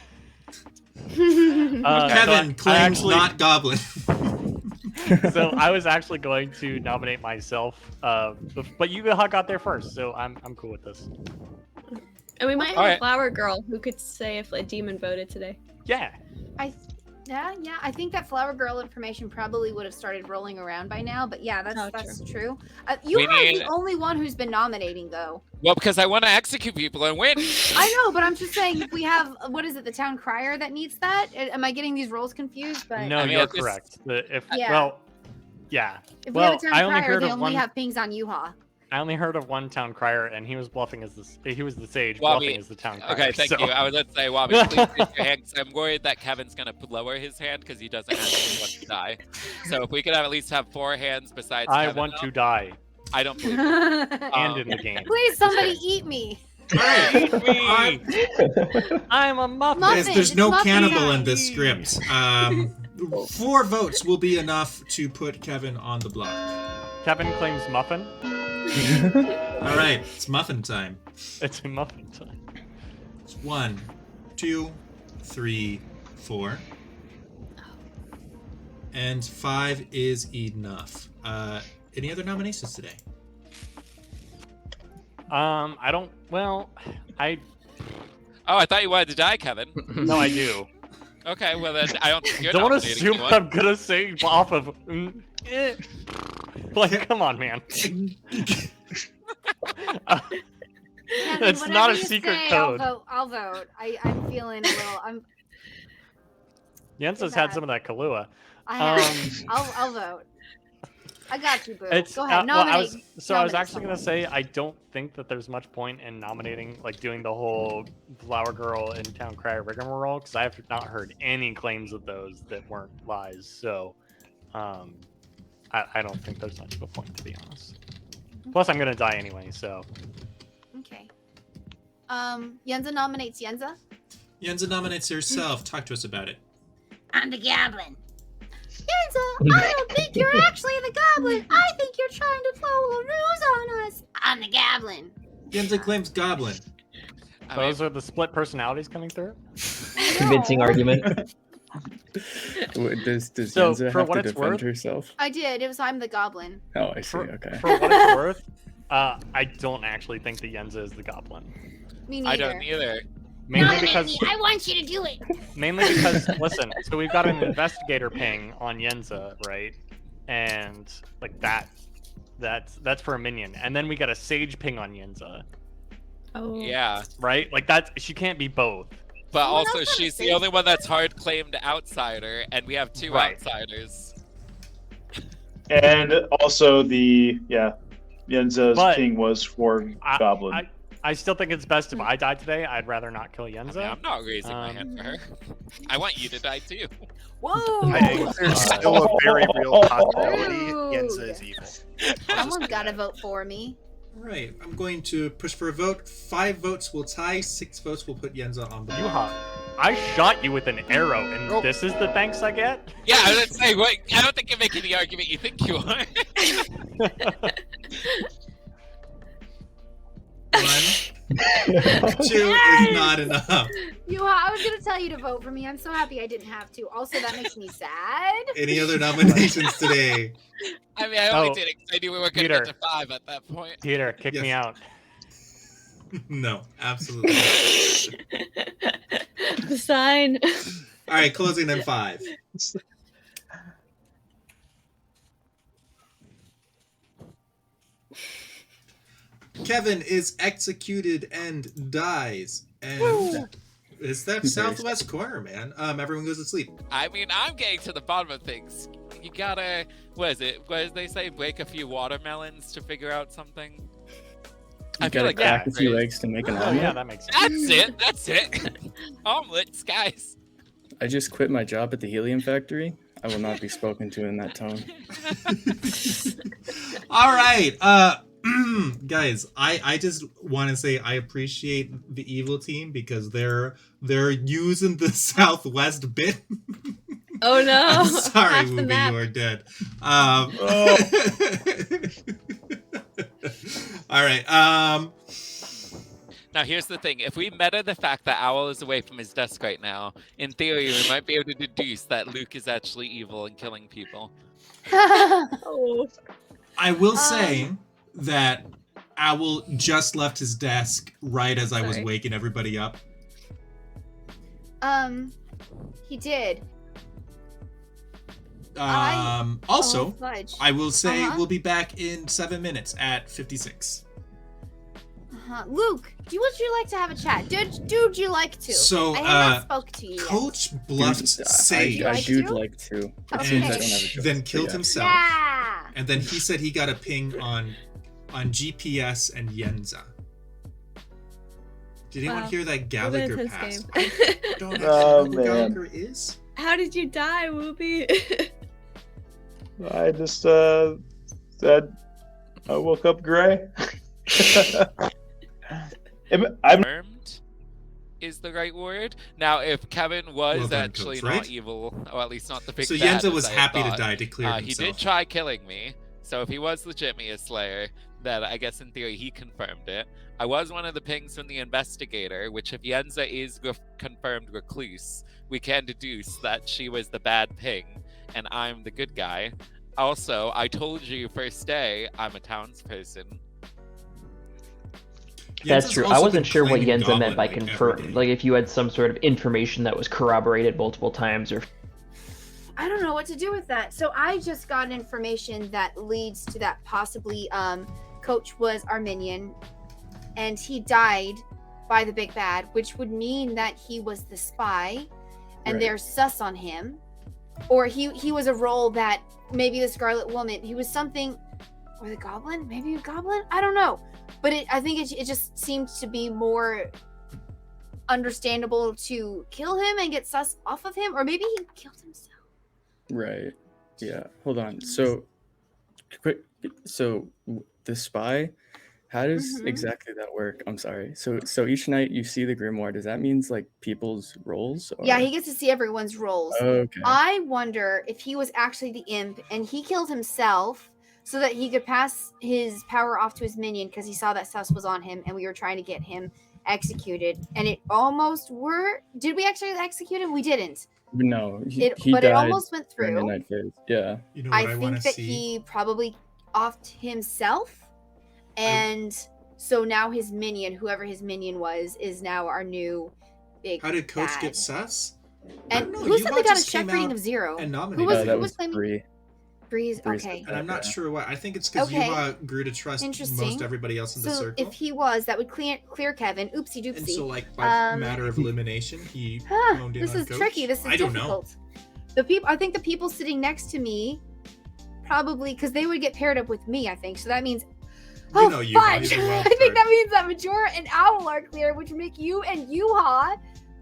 Speaker 1: Kevin
Speaker 6: I
Speaker 1: claims
Speaker 6: actually-
Speaker 1: not goblin.
Speaker 6: So I was actually going to nominate myself, but you got there first, so I'm cool with this.
Speaker 4: And we might have
Speaker 5: Alright.
Speaker 4: a flower girl who could say if a demon voted today.
Speaker 6: Yeah.
Speaker 2: Yeah, I think that flower girl information probably would have started rolling around by now, but yeah, that's true. You
Speaker 5: We
Speaker 2: are
Speaker 5: need-
Speaker 2: the only one who's been nominating, though.
Speaker 5: Well, because I want to execute people and win.
Speaker 2: I know, but I'm just saying, if we have, what is it, the town crier that needs that? Am I getting these roles confused? But
Speaker 6: No,
Speaker 5: I mean,
Speaker 6: you're
Speaker 5: it's just-
Speaker 6: correct.
Speaker 2: Yeah.
Speaker 6: Well, yeah.
Speaker 2: if we
Speaker 6: well,
Speaker 2: have a town
Speaker 6: I only
Speaker 2: crier,
Speaker 6: heard
Speaker 2: they
Speaker 6: of
Speaker 2: only
Speaker 6: one.
Speaker 2: have pings on Yuha.
Speaker 6: I only heard of one town crier, and he was bluffing as he was the sage,
Speaker 5: Wabi-
Speaker 6: bluffing as the town crier.
Speaker 5: Okay, thank
Speaker 6: so-
Speaker 5: you. I was going to say, Wabi, please raise your hand, 'cause I'm worried that Kevin's going to lower his hand because he doesn't actually want to die. So if we could at least have 4 hands besides
Speaker 6: I
Speaker 5: Kevin,
Speaker 6: want
Speaker 5: though,
Speaker 6: to die,
Speaker 5: I don't believe it.
Speaker 6: and in the game.
Speaker 2: Please, somebody eat me.
Speaker 6: Eat me! I'm a muffin.
Speaker 2: Muffin.
Speaker 1: There's
Speaker 2: it's
Speaker 1: no
Speaker 2: muffin
Speaker 1: cannibal
Speaker 2: time.
Speaker 1: in this script. 4 votes will be enough to put Kevin on the block.
Speaker 6: Kevin claims muffin.
Speaker 1: All right, it's muffin time.
Speaker 6: It's a muffin time.
Speaker 1: It's 1, 2, 3, 4. And 5 is enough. Any other nominations today?
Speaker 6: I don't. Well, I
Speaker 5: Oh, I thought you wanted to die, Kevin.
Speaker 6: no, I do.
Speaker 5: Okay, well then I don't think you're
Speaker 6: Don't
Speaker 5: nominating
Speaker 6: assume
Speaker 5: anyone.
Speaker 6: I'm gonna say off of. Like, come on, man.
Speaker 2: Kevin,
Speaker 6: It's
Speaker 2: whatever
Speaker 6: not a
Speaker 2: you
Speaker 6: secret
Speaker 2: say,
Speaker 6: code.
Speaker 2: I'll vote. I'm feeling a little.
Speaker 6: Jens has
Speaker 2: bad.
Speaker 6: had some of that Kahlua.
Speaker 2: I have. I'll vote. I got you, boo.
Speaker 6: It's
Speaker 2: Go ahead,
Speaker 6: well,
Speaker 2: nominate.
Speaker 6: I was
Speaker 2: nominate
Speaker 6: actually
Speaker 2: someone.
Speaker 6: gonna say I don't think that there's much point in nominating, like doing the whole flower girl and town crier rigmarole, because I have not heard any claims of those that weren't lies. So, I don't think there's much of a point, to be honest. Plus, I'm gonna die anyway, so.
Speaker 2: Okay. Yenza nominates Yenza.
Speaker 1: Yenza nominates herself. Talk to us about it.
Speaker 2: I'm the goblin. Yenza, I don't think you're actually the goblin. I think you're trying to pull a ruse on us. I'm the goblin.
Speaker 1: Yenza claims goblin.
Speaker 5: I
Speaker 6: Those are the split personalities coming through.
Speaker 8: Convincing argument.
Speaker 9: Does
Speaker 6: So,
Speaker 9: Yenza
Speaker 6: for
Speaker 9: have
Speaker 6: what
Speaker 9: to
Speaker 6: it's
Speaker 9: defend
Speaker 6: worth-
Speaker 9: herself?
Speaker 2: I did. It was I'm the goblin.
Speaker 9: Oh, I see.
Speaker 6: For,
Speaker 9: Okay.
Speaker 6: for what it's worth, I don't actually think that Yenza is the goblin.
Speaker 2: Me
Speaker 5: I
Speaker 2: neither.
Speaker 5: don't either.
Speaker 6: Mainly because
Speaker 2: I want you to do it.
Speaker 6: Mainly because, listen, so we've got an investigator ping on Yenza, right? And like that's for a minion. And then we got a sage ping on Yenza,
Speaker 4: Oh.
Speaker 5: Yeah,
Speaker 6: right? Like she can't be both.
Speaker 5: but
Speaker 2: Someone
Speaker 5: also
Speaker 2: else have a
Speaker 5: she's the
Speaker 2: sage
Speaker 5: only one that's hard claimed outsider, and we have 2
Speaker 6: Right.
Speaker 5: outsiders.
Speaker 7: And also Yenza's
Speaker 6: But
Speaker 7: king was for goblin.
Speaker 6: I still think it's best if I die today. I'd rather not kill Yenza.
Speaker 5: I mean, I'm not raising my hand for her. I want you to die too.
Speaker 2: Whoa.
Speaker 3: I think there's still a very real possibility Yenza is evil.
Speaker 2: Someone's got to vote for me.
Speaker 1: All right, I'm going to push for a vote. 5 votes will tie. 6 votes will put Yenza on the block.
Speaker 6: Yuha. I shot you with an arrow, and
Speaker 3: Oh.
Speaker 6: this is the thanks I get?
Speaker 5: Yeah, I was gonna say, wait, I don't think you're making the argument you think you are.
Speaker 1: 1, 2 is not enough.
Speaker 2: I was gonna tell you to vote for me. I'm so happy I didn't have to. Also, that makes me sad.
Speaker 1: Any other nominations today?
Speaker 5: I mean, I only
Speaker 6: Oh,
Speaker 5: did it because I knew we were gonna
Speaker 6: Peter.
Speaker 5: get to 5 at that point.
Speaker 6: Peter, kick me
Speaker 1: Yes.
Speaker 6: out.
Speaker 1: No, absolutely not.
Speaker 4: The sign.
Speaker 1: All right, closing in 5. Kevin is executed and dies. And it's that southwest corner, man. Everyone goes to sleep.
Speaker 5: I mean, I'm getting to the bottom of things. You gotta, what is it? What did they say? Break a few watermelons to figure out something? I feel
Speaker 9: gotta
Speaker 5: like
Speaker 9: crack a
Speaker 5: that's
Speaker 9: few
Speaker 5: great.
Speaker 9: eggs to make an
Speaker 6: Oh,
Speaker 9: omelet.
Speaker 6: yeah, that makes sense.
Speaker 5: That's it. Omelets, guys.
Speaker 9: I just quit my job at the helium factory. I will not be spoken to in that tone.
Speaker 1: All right. Guys, I just want to say I appreciate the evil team because they're using the southwest bit.
Speaker 4: Oh no.
Speaker 1: I'm sorry,
Speaker 4: Half the
Speaker 1: Wooby,
Speaker 4: map.
Speaker 1: you are dead. All right.
Speaker 5: Now, here's the thing. If we meta the fact that Owl is away from his desk right now, in theory, we might be able to deduce that Luke is actually evil and killing people.
Speaker 4: Oh.
Speaker 1: I will say that Owl just left his desk right as I was
Speaker 4: Sorry.
Speaker 1: waking everybody up.
Speaker 2: He did.
Speaker 1: Also,
Speaker 2: fudge.
Speaker 1: I will say
Speaker 2: Uh-huh.
Speaker 1: we'll be back in 7 minutes at 56.
Speaker 2: Luke, would you like to have a chat? Dude, you like to?
Speaker 1: So,
Speaker 2: I have not spoke to you yet.
Speaker 1: Coach bluffed Sage
Speaker 9: I
Speaker 2: Like
Speaker 9: do
Speaker 2: to?
Speaker 9: like to. It
Speaker 2: Okay.
Speaker 9: seems I don't have a choice.
Speaker 1: then
Speaker 9: but
Speaker 1: killed
Speaker 9: yeah.
Speaker 1: himself.
Speaker 2: Yeah.
Speaker 1: And then he said he got a ping on GPS and Yenza. Did anyone
Speaker 4: Wow.
Speaker 1: hear that
Speaker 4: What an
Speaker 1: Gallagher
Speaker 4: intense
Speaker 1: passed?
Speaker 4: game.
Speaker 1: I don't actually
Speaker 7: Oh,
Speaker 1: know who
Speaker 7: man.
Speaker 1: Gallagher is.
Speaker 4: How did you die, Whoopi?
Speaker 7: I just said I woke up gray. I'm
Speaker 5: Confirmed is the right word. Now, if Kevin was
Speaker 1: Well done,
Speaker 5: actually
Speaker 1: Coach,
Speaker 5: not
Speaker 1: right?
Speaker 5: evil, or at least not the big
Speaker 1: So
Speaker 5: bad,
Speaker 1: Yenza
Speaker 5: as
Speaker 1: was
Speaker 5: I had
Speaker 1: happy to
Speaker 5: thought,
Speaker 1: die to clear
Speaker 5: he
Speaker 1: himself.
Speaker 5: did try killing me. So if he was legitimately a Slayer, then I guess in theory he confirmed it. I was one of the pings from the investigator, which if Yenza is confirmed recluse, we can deduce that she was the bad ping, and I'm the good guy. Also, I told you first day I'm a townsperson.
Speaker 8: That's
Speaker 1: Yenza's
Speaker 8: true. I
Speaker 1: also
Speaker 8: wasn't
Speaker 1: been
Speaker 8: sure what
Speaker 1: claiming
Speaker 8: Yenza meant by
Speaker 1: Goblin,
Speaker 8: confirm.
Speaker 1: every day.
Speaker 8: Like if you had some sort of information that was corroborated multiple times, or
Speaker 2: I don't know what to do with that. So I just got information that leads to that possibly Coach was Arminian and he died by the big bad, which would mean that he was the spy and
Speaker 9: Right.
Speaker 2: they're sus on him. Or he was a role that maybe the Scarlet Woman, he was something, or the Goblin, maybe a Goblin, I don't know. But I think it just seemed to be more understandable to kill him and get sus off of him, or maybe he killed himself.
Speaker 9: Right. Yeah. Hold on. So, quick. So the spy. How does
Speaker 2: Mhm.
Speaker 9: exactly that work? I'm sorry. So each night you see the grimoire. Does that mean like people's roles? Or...
Speaker 2: Yeah, he gets to see everyone's roles.
Speaker 9: Okay.
Speaker 2: I wonder if he was actually the imp and he killed himself so that he could pass his power off to his minion because he saw that sus was on him and we were trying to get him executed. And it almost did we actually execute him? We didn't.
Speaker 9: No. He
Speaker 2: But
Speaker 9: died
Speaker 2: it almost went
Speaker 9: during the
Speaker 2: through.
Speaker 9: night phase. Yeah.
Speaker 1: You know what I,
Speaker 2: I
Speaker 1: want
Speaker 2: think
Speaker 1: to
Speaker 2: that
Speaker 1: see?
Speaker 2: he probably offed himself. And so now his minion, whoever his minion was, is now our new big
Speaker 1: How did Coach
Speaker 2: bad.
Speaker 1: get sus? I
Speaker 2: And
Speaker 1: don't know,
Speaker 2: who said
Speaker 1: Yuha
Speaker 2: they got a
Speaker 1: just
Speaker 2: chef
Speaker 1: came
Speaker 2: rating
Speaker 1: out
Speaker 2: of 0?
Speaker 1: and
Speaker 2: Who
Speaker 1: nominated
Speaker 2: was,
Speaker 1: him.
Speaker 9: that
Speaker 2: who
Speaker 9: was
Speaker 2: was claiming?
Speaker 9: Bree.
Speaker 2: Breeze.
Speaker 9: Bree
Speaker 2: Okay.
Speaker 9: said
Speaker 1: And I'm not
Speaker 9: yeah.
Speaker 1: sure why. I think it's because
Speaker 2: Okay.
Speaker 1: Yuha grew to trust
Speaker 2: Interesting.
Speaker 1: most everybody else in the
Speaker 2: So
Speaker 1: circle.
Speaker 2: if he was, that would clear Kevin. Oopsie doopsie.
Speaker 1: And so, like, by
Speaker 2: Um,
Speaker 1: matter of elimination, he
Speaker 2: Huh,
Speaker 1: honed in
Speaker 2: this
Speaker 1: on
Speaker 2: is
Speaker 1: Coach.
Speaker 2: tricky. This is
Speaker 1: I don't know.
Speaker 2: difficult. I think the people sitting next to me probably, because they would get paired up with me, I think. So that means,
Speaker 1: You know Yuha,
Speaker 2: fudge!
Speaker 1: he's a wild
Speaker 2: I think
Speaker 1: card.
Speaker 2: that means that Majora and Owl are clear, which would make you and Yuha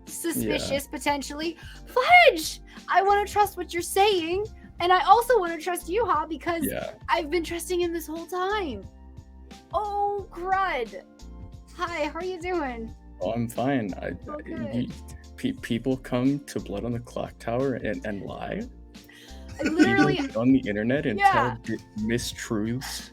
Speaker 2: suspicious potentially. Fudge! I want to trust what you're saying, and I also want to trust Yuha because
Speaker 9: Yeah.
Speaker 2: I've been trusting him this whole time. Oh, crud! Hi, how are you doing?
Speaker 9: Oh, I'm fine.
Speaker 2: Okay.
Speaker 9: people come to Blood on the Clocktower and lie.
Speaker 2: I literally
Speaker 9: People on the internet and
Speaker 2: Yeah.
Speaker 9: tell mistruths.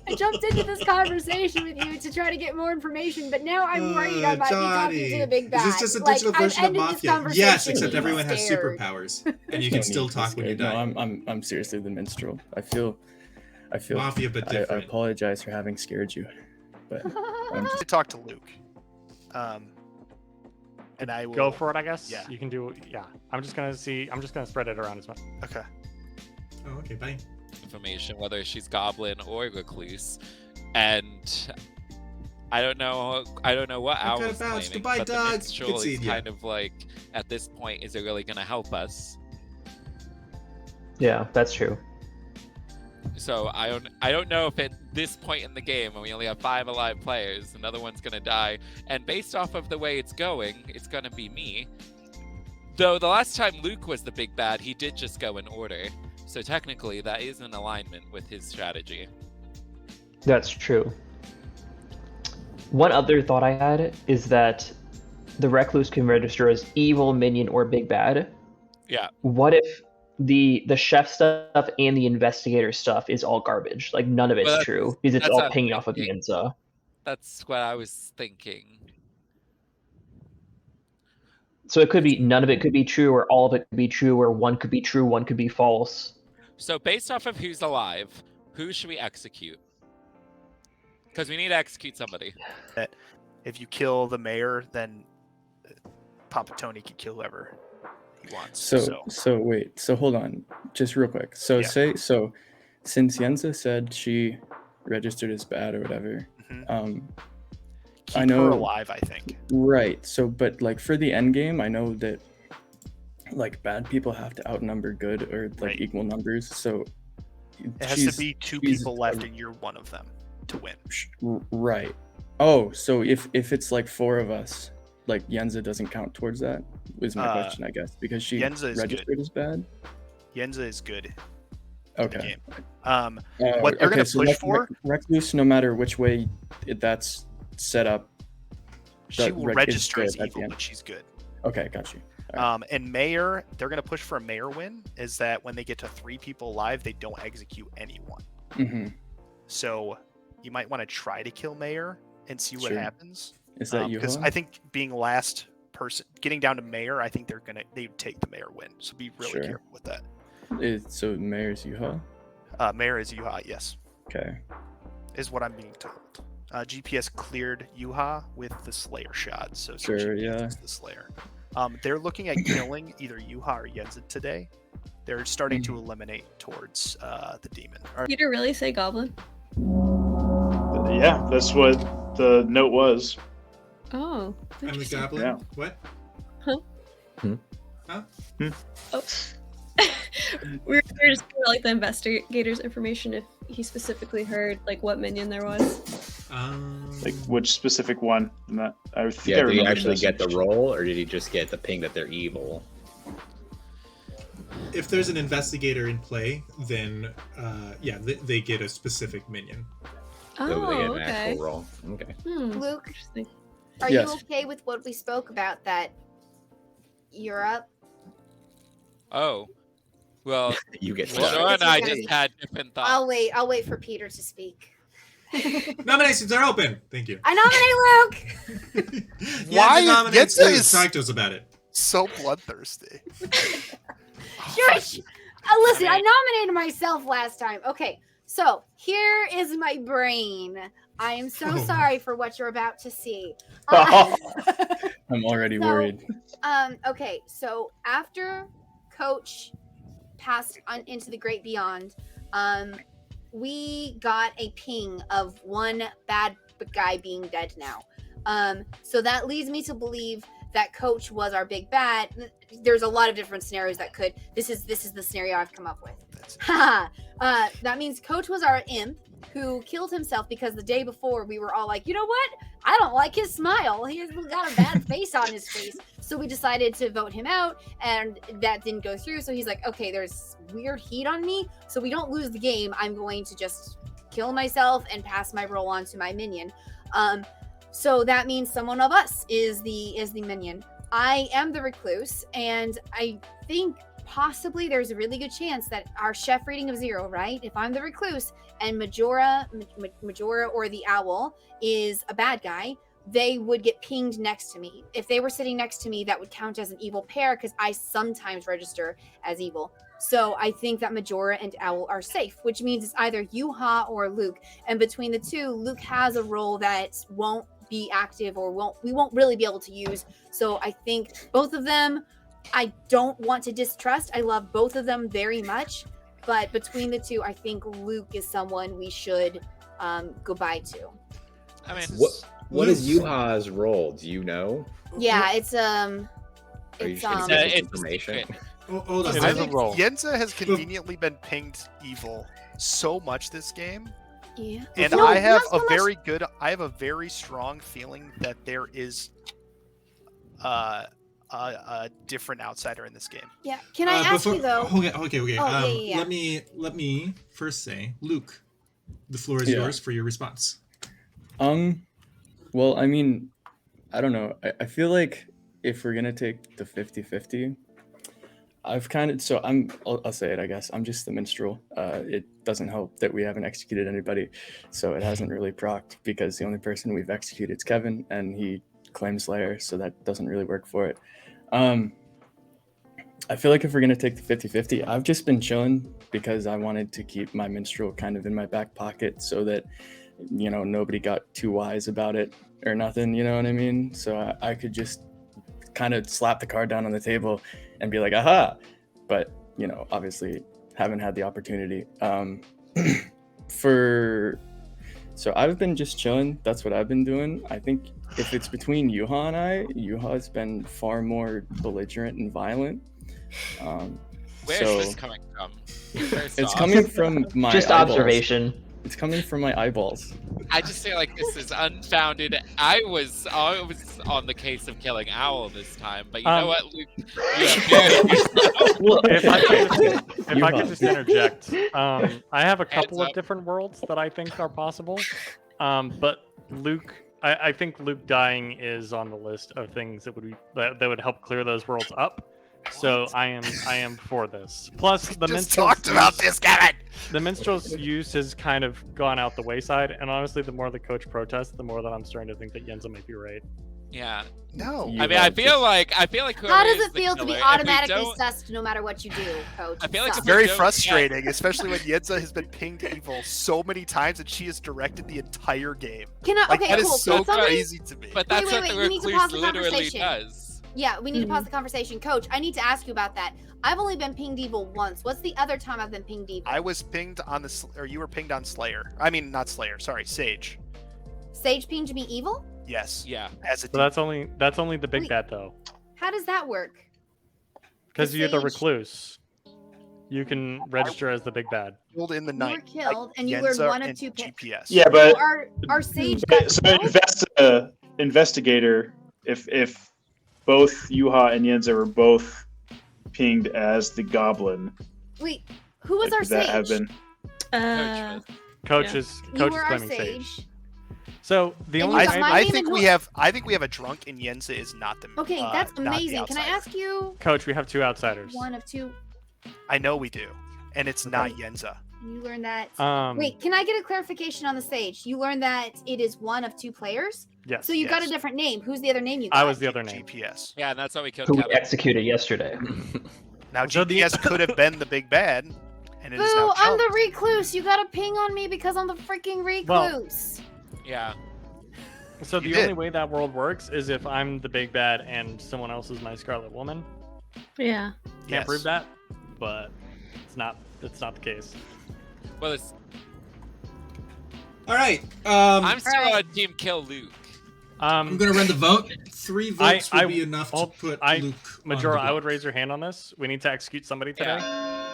Speaker 2: I jumped into this conversation with you to try to get more information, but now I'm worried I might be talking to the big bad.
Speaker 1: Is this just a
Speaker 2: Like,
Speaker 1: digital
Speaker 2: I've
Speaker 1: version of
Speaker 2: ended this
Speaker 1: Mafia?
Speaker 2: conversation
Speaker 1: Yes, except
Speaker 2: being
Speaker 1: everyone has
Speaker 2: scared.
Speaker 1: superpowers, and you
Speaker 9: No
Speaker 1: can still
Speaker 9: need to
Speaker 1: talk when you
Speaker 9: scare.
Speaker 1: die.
Speaker 9: No, I'm seriously the minstrel. I feel
Speaker 1: Mafia, but
Speaker 9: I
Speaker 1: different.
Speaker 9: apologize for having scared you, but I'm
Speaker 3: To talk to Luke. And I will
Speaker 6: Go for it, I guess.
Speaker 3: Yeah.
Speaker 6: You can do. Yeah. I'm just gonna spread it around as much.
Speaker 3: Okay.
Speaker 1: Oh, okay, bye.
Speaker 5: Information whether she's goblin or recluse, and I don't know what
Speaker 1: I gotta
Speaker 5: Owl's
Speaker 1: bounce.
Speaker 5: claiming,
Speaker 1: Goodbye,
Speaker 5: but the
Speaker 1: dog.
Speaker 5: minstrel
Speaker 1: Good
Speaker 5: is
Speaker 1: seeing ya.
Speaker 5: kind of like, at this point, is it really gonna help us?
Speaker 8: Yeah, that's true.
Speaker 5: So I don't know if at this point in the game, when we only have 5 alive players, another one's gonna die, and based off of the way it's going, it's gonna be me. Though the last time Luke was the big bad, he did just go in order, so technically that is in alignment with his strategy.
Speaker 8: That's true. One other thought I had is that the Recluse can register as evil, minion, or big bad.
Speaker 5: Yeah.
Speaker 8: What if the chef stuff and the investigator stuff is all garbage? Like none of it's
Speaker 5: Well,
Speaker 8: true because it's
Speaker 5: that's
Speaker 8: all
Speaker 5: what I'm
Speaker 8: pinging off of
Speaker 5: thinking.
Speaker 8: Yenza.
Speaker 5: That's what I was thinking.
Speaker 8: So it could be none of it could be true, or all of it could be true, or one could be true, one could be false.
Speaker 5: So based off of who's alive, who should we execute? Because we need to execute somebody.
Speaker 3: If you kill the mayor, then Papa Tony can kill whoever he wants.
Speaker 9: So wait, so hold on, just real quick. So
Speaker 3: Yeah.
Speaker 9: since Yenza said she registered as bad or whatever,
Speaker 3: Keep
Speaker 9: I know
Speaker 3: her alive, I think.
Speaker 9: Right. So, but like for the end game, I know that like bad people have to outnumber good or like
Speaker 3: Right.
Speaker 9: equal numbers. So
Speaker 3: It has to be 2
Speaker 9: she's
Speaker 3: people left, and you're one of them to win.
Speaker 9: Right. Oh, so if it's like 4 of us, like Yenza doesn't count towards that? Was my question, I guess, because she
Speaker 3: Yenza is
Speaker 9: registered as bad.
Speaker 3: Yenza is good.
Speaker 9: Okay.
Speaker 3: Game. What they're gonna
Speaker 9: so
Speaker 3: push for?
Speaker 9: Recluse, no matter which way that's set up.
Speaker 3: She
Speaker 9: that
Speaker 3: will
Speaker 9: is
Speaker 3: register as
Speaker 9: good at the
Speaker 3: evil,
Speaker 9: end.
Speaker 3: but she's good.
Speaker 9: Okay, got you.
Speaker 3: And mayor, they're gonna push for a mayor win. Is that when they get to 3 people alive, they don't execute anyone.
Speaker 9: Mm-hmm.
Speaker 3: So you might want to try to kill mayor and see what
Speaker 9: Sure.
Speaker 3: happens.
Speaker 9: Is that you?
Speaker 3: Because I think being last person, getting down to mayor, I think they take the mayor win. So be really
Speaker 9: Sure.
Speaker 3: careful with that.
Speaker 9: So Mayor's Yuha?
Speaker 3: Mayor is Yuha, yes,
Speaker 9: Okay.
Speaker 3: is what I'm being told. GPS cleared Yuha with the Slayer shot, so
Speaker 9: Sure,
Speaker 3: GPS
Speaker 9: yeah.
Speaker 3: is the Slayer. They're looking at killing either Yuha or Yenza today. They're starting to eliminate towards the demon.
Speaker 4: Peter really say goblin?
Speaker 7: Yeah, that's what the note was.
Speaker 4: Oh.
Speaker 1: I'm the
Speaker 4: interesting.
Speaker 1: goblin.
Speaker 7: Yeah.
Speaker 1: What?
Speaker 4: Oh. we were just gonna, like the investigator's information if he specifically heard like what minion there was.
Speaker 7: Like which specific one? I think
Speaker 10: Yeah,
Speaker 7: I
Speaker 10: did he
Speaker 7: remember
Speaker 10: actually
Speaker 7: this.
Speaker 10: get the roll, or did he just get the ping that they're evil?
Speaker 1: If there's an investigator in play, then yeah, they get a specific minion.
Speaker 4: Oh,
Speaker 10: So they get an
Speaker 4: okay.
Speaker 10: actual roll. Okay.
Speaker 2: Luke,
Speaker 4: Interesting.
Speaker 2: are
Speaker 9: Yes.
Speaker 2: you okay with what we spoke about that Europe?
Speaker 5: Oh, well,
Speaker 10: You get
Speaker 2: Well,
Speaker 5: Sean and I
Speaker 2: This is
Speaker 5: just
Speaker 2: gonna
Speaker 5: had different thoughts.
Speaker 2: I'll wait for Peter to speak.
Speaker 1: Nominations are open. Thank you.
Speaker 2: I nominate Luke.
Speaker 3: Why?
Speaker 1: Yenza nominates
Speaker 3: Yenza
Speaker 1: Luke.
Speaker 3: is-
Speaker 1: Talk to us about it.
Speaker 3: So bloodthirsty.
Speaker 2: Shush! Listen, I nominated myself last time. Okay, so here is my brain. I am so
Speaker 1: Oh.
Speaker 2: sorry for what you're about to see.
Speaker 9: I'm already
Speaker 2: So-
Speaker 9: worried.
Speaker 2: Okay, so after Coach passed into the great beyond, we got a ping of one bad guy being dead now. So that leads me to believe that Coach was our big bad. There's a lot of different scenarios that could. This is the scenario I've come up with. That means Coach was our imp who killed himself because the day before we were all like, you know what? I don't like his smile. He's got a bad face on his face. So we decided to vote him out, and that didn't go through. So he's like, okay, there's weird heat on me. So we don't lose the game. I'm going to just kill myself and pass my role on to my minion. So that means someone of us is the minion. I am the recluse, and I think possibly there's a really good chance that our chef rating of 0, right? If I'm the recluse and Majora or the owl is a bad guy, they would get pinged next to me. If they were sitting next to me, that would count as an evil pair because I sometimes register as evil. So I think that Majora and Owl are safe, which means it's either Yuha or Luke. And between the two, Luke has a role that won't be active or we won't really be able to use. So I think both of them, I don't want to distrust. I love both of them very much. But between the two, I think Luke is someone we should go by to.
Speaker 5: I mean,
Speaker 10: what is Yuha's role? Do you know?
Speaker 2: Yeah, it's
Speaker 10: Are you just gonna give us information?
Speaker 1: Hold on.
Speaker 6: It is a role.
Speaker 3: Yenza has conveniently been pinged evil so much this game.
Speaker 2: Yeah.
Speaker 3: And
Speaker 2: No,
Speaker 3: I have
Speaker 2: not so much.
Speaker 3: I have a very strong feeling that there is a different outsider in this game.
Speaker 2: Yeah. Can I ask you though?
Speaker 1: Okay.
Speaker 2: Oh, yeah.
Speaker 1: Let me first say, Luke, the floor is yours for your response.
Speaker 9: Well, I mean, I don't know. I feel like if we're gonna take the 50-50, I've kind of I'll say it, I guess. I'm just the minstrel. It doesn't help that we haven't executed anybody, so it hasn't really procced because the only person we've executed is Kevin, and he claims Slayer, so that doesn't really work for it. I feel like if we're gonna take the 50-50, I've just been chilling because I wanted to keep my minstrel kind of in my back pocket so that, you know, nobody got too wise about it or nothing, you know what I mean? So I could just kind of slap the card down on the table and be like, aha, but, you know, obviously haven't had the opportunity. So I've been just chilling. That's what I've been doing. I think if it's between Yuha and I, Yuha's been far more belligerent and violent.
Speaker 5: where's this coming from?
Speaker 9: It's coming from my
Speaker 8: Just
Speaker 9: eyeballs.
Speaker 8: observation.
Speaker 9: It's coming from my eyeballs.
Speaker 5: I just feel like this is unfounded. I was on the case of killing Owl this time, but you know what, Luke?
Speaker 6: If I could just interject, I have a couple of different worlds that I think are possible, but Luke, I think Luke dying is on the list of things that would help clear those worlds up. So I am for this. Plus, the
Speaker 3: talked about this, Kevin.
Speaker 6: The minstrel's use has kind of gone out the wayside, and honestly, the more the coach protests, the more that I'm starting to think that Yenza might be right.
Speaker 5: Yeah.
Speaker 3: No.
Speaker 5: I mean, I feel like
Speaker 2: How does it feel to be automatically sussed no matter what you do, Coach?
Speaker 5: I feel like
Speaker 3: It's very frustrating, especially when Yenza has been pinged evil so many times and she has directed the entire game. That is so crazy to me.
Speaker 5: But that's
Speaker 2: wait,
Speaker 5: what the
Speaker 2: we need to pause
Speaker 5: recluse
Speaker 2: the
Speaker 5: literally
Speaker 2: conversation.
Speaker 5: does.
Speaker 2: Yeah, we need to pause the conversation. Coach, I need to ask you about that. I've only been pinged evil once. What's the other time I've been pinged evil?
Speaker 3: I was pinged on you were pinged on Slayer. I mean, not Slayer. Sorry, Sage.
Speaker 2: Sage pinged me evil?
Speaker 3: Yes.
Speaker 5: Yeah.
Speaker 3: So
Speaker 6: that's only the big bad though.
Speaker 2: How does that work?
Speaker 6: Because you're the recluse. You can register as the big bad.
Speaker 3: Killed in the
Speaker 2: You
Speaker 3: night.
Speaker 2: were killed, and you were one of two
Speaker 3: GPS.
Speaker 7: Yeah, but
Speaker 2: our Sage.
Speaker 7: So investigator. If both Yuha and Yenza were both pinged as the goblin.
Speaker 2: Wait, who was our
Speaker 7: Could that
Speaker 2: Sage?
Speaker 7: have been?
Speaker 6: Coach is claiming Sage. So the
Speaker 2: And
Speaker 6: only
Speaker 2: you got my
Speaker 3: I
Speaker 2: name
Speaker 3: think
Speaker 2: and
Speaker 3: we
Speaker 2: who-
Speaker 3: have a drunk and Yenza is not the
Speaker 2: Okay, that's
Speaker 3: not the
Speaker 2: amazing. Can I
Speaker 3: outsider.
Speaker 2: ask you
Speaker 6: Coach, we have two outsiders.
Speaker 2: one of two?
Speaker 3: I know we do, and it's not Yenza.
Speaker 2: You learned that.
Speaker 6: Um,
Speaker 2: Wait, can I get a clarification on the Sage? You learned that it is one of two players.
Speaker 6: Yes.
Speaker 2: So you got a different name. Who's the other name you got?
Speaker 6: I was the other name.
Speaker 3: GPS.
Speaker 5: Yeah, and that's how we killed
Speaker 8: Who we
Speaker 5: Kevin.
Speaker 8: executed yesterday.
Speaker 3: Now
Speaker 6: So the-
Speaker 3: GPS could have been the big bad, and it is
Speaker 2: Boo!
Speaker 3: now
Speaker 2: I'm the
Speaker 3: Chunk.
Speaker 2: recluse. You got a ping on me because I'm the freaking recluse.
Speaker 5: Yeah.
Speaker 6: So
Speaker 3: You
Speaker 6: the
Speaker 3: did.
Speaker 6: only way that world works is if I'm the big bad and someone else is my Scarlet Woman.
Speaker 4: Yeah.
Speaker 6: Can't
Speaker 3: Yes.
Speaker 6: prove that, but it's not the case.
Speaker 5: Well, it's,
Speaker 1: All right.
Speaker 5: I'm still
Speaker 2: Alright.
Speaker 5: on Team Kill Luke.
Speaker 1: I'm gonna run the vote. 3 votes would be enough to put Luke.
Speaker 6: Majora,
Speaker 1: on
Speaker 6: I
Speaker 1: the
Speaker 6: would raise your hand on this. We need to execute somebody today.